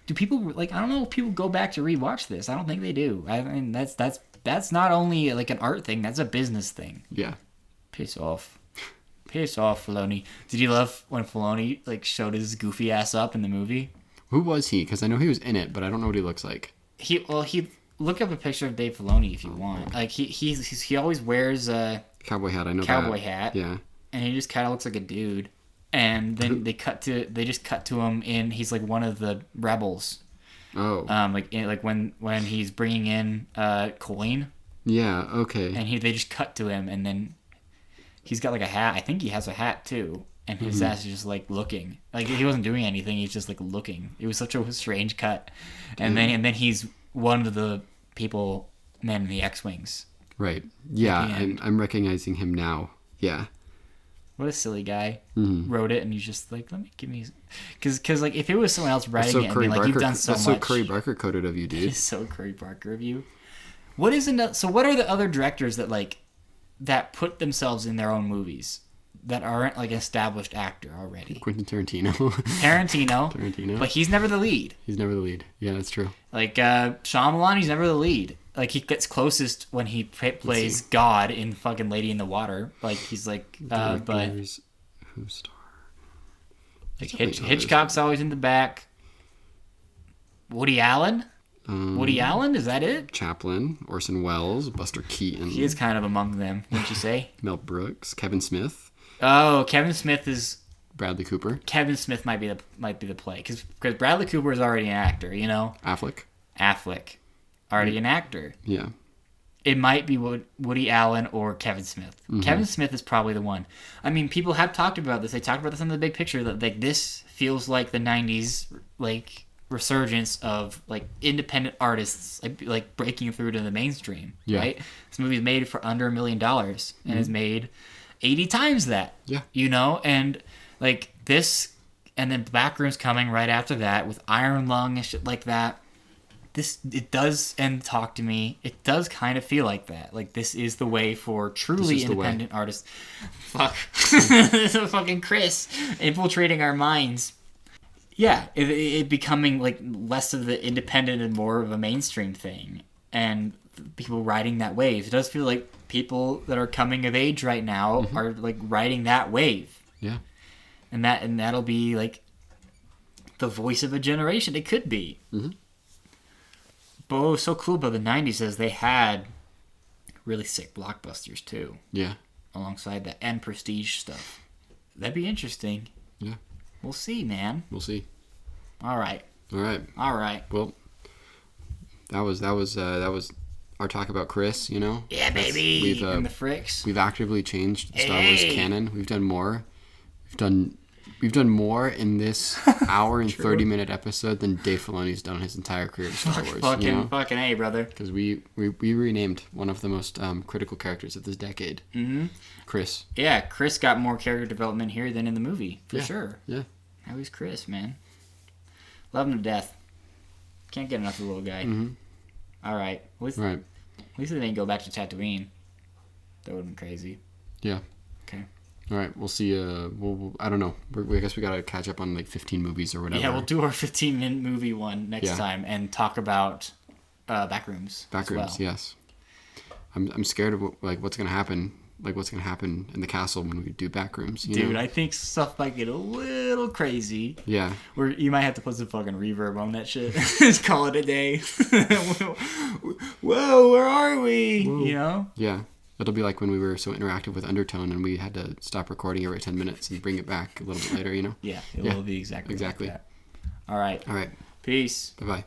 Do people, like, I don't know if people go back to rewatch this. I don't think they do. I mean, that's not only like an art thing, that's a business thing. Yeah. Piss off, Filoni. Did you love when Filoni like showed his goofy ass up in the movie? Who was he? Because I know he was in it, but I don't know what he looks like. He look up a picture of Dave Filoni if you want. Like he always wears a cowboy hat. I know cowboy hat. Yeah. And he just kind of looks like a dude. And then they just cut to him in. He's like one of the rebels. Oh. Like when he's bringing in coin. Yeah. Okay. And they just cut to him, and then he's got like a hat. I think he has a hat too, and his ass is just like looking. Like he wasn't doing anything. He's just like looking. It was such a strange cut. And then he's one of the men in the X-wings. Right. Yeah. I'm recognizing him now. Yeah. What a silly guy wrote it, and he's just like, give me, because like if it was someone else writing it, like you've done so much. That's so Curry Barker coded of you, dude. It's so Curry Barker of you. What are the other directors that put themselves in their own movies that aren't like an established actor already? Quentin Tarantino. Tarantino. But he's never the lead. Yeah, that's true. Like Shyamalan, he's never the lead. Like he gets closest when he plays God in fucking Lady in the Water. Like he's like, but who star? Like Hitchcock's always in the back. Woody Allen. Woody Allen, is that it? Chaplin, Orson Welles, Buster Keaton. He is kind of among them, wouldn't you say? Mel Brooks, Kevin Smith. Oh, Kevin Smith is. Bradley Cooper. Kevin Smith might be the play because Bradley Cooper is already an actor, you know. Affleck, already an actor. Yeah. It might be Woody Allen or Kevin Smith. Kevin Smith is probably the one. I mean, people have talked about this. They talked about this in the big picture that like this feels like the '90s like resurgence of like independent artists like breaking through to the mainstream. Yeah. Right. This movie is made for under $1 million and has made 80 times that. Yeah. You know, and like this, and then Backroom's coming right after that with Iron Lung and shit like that. it does, and Talk to Me, it does kind of feel like that. Like, this is the way for truly independent artists. Fuck. Fucking Chris infiltrating our minds. Yeah, it becoming like less of the independent and more of a mainstream thing, and people riding that wave. It does feel like people that are coming of age right now are like riding that wave. Yeah, and that'll be like the voice of a generation. It could be. Mm-hmm. But what was so cool about the '90s is they had really sick blockbusters too. Yeah, alongside that and prestige stuff. That'd be interesting. Yeah. We'll see, man. We'll see. All right. Well, that was our talk about Chris. You know. Yeah, baby. And the Fricks. We've actively changed the Star Wars canon. We've done more. We've done more in this hour and 30-minute episode than Dave Filoni's done in his entire career in Star Wars. Fucking A, brother. Because we renamed one of the most critical characters of this decade. Mm-hmm. Chris. Yeah, Chris got more character development here than in the movie, for sure. Yeah. How is Chris, man? Love him to death. Can't get enough of the little guy. Mm-hmm. All right. At least they didn't go back to Tatooine. That would have been crazy. Yeah. Okay. All right, we'll see. I don't know. I guess we gotta catch up on like 15 movies or whatever. Yeah, we'll do our 15-minute movie one next time and talk about Backrooms. Backrooms, yes. I'm scared of like what's gonna happen. Like what's gonna happen in the castle when we do Backrooms. Dude, I think stuff might get a little crazy. Yeah. Where you might have to put some fucking reverb on that shit. Just call it a day. Whoa, where are we? Whoa. You know? Yeah. It'll be like when we were so interactive with Undertone and we had to stop recording every 10 minutes and bring it back a little bit later, you know? Yeah, it will be exactly like that. All right. All right. Peace. Bye-bye.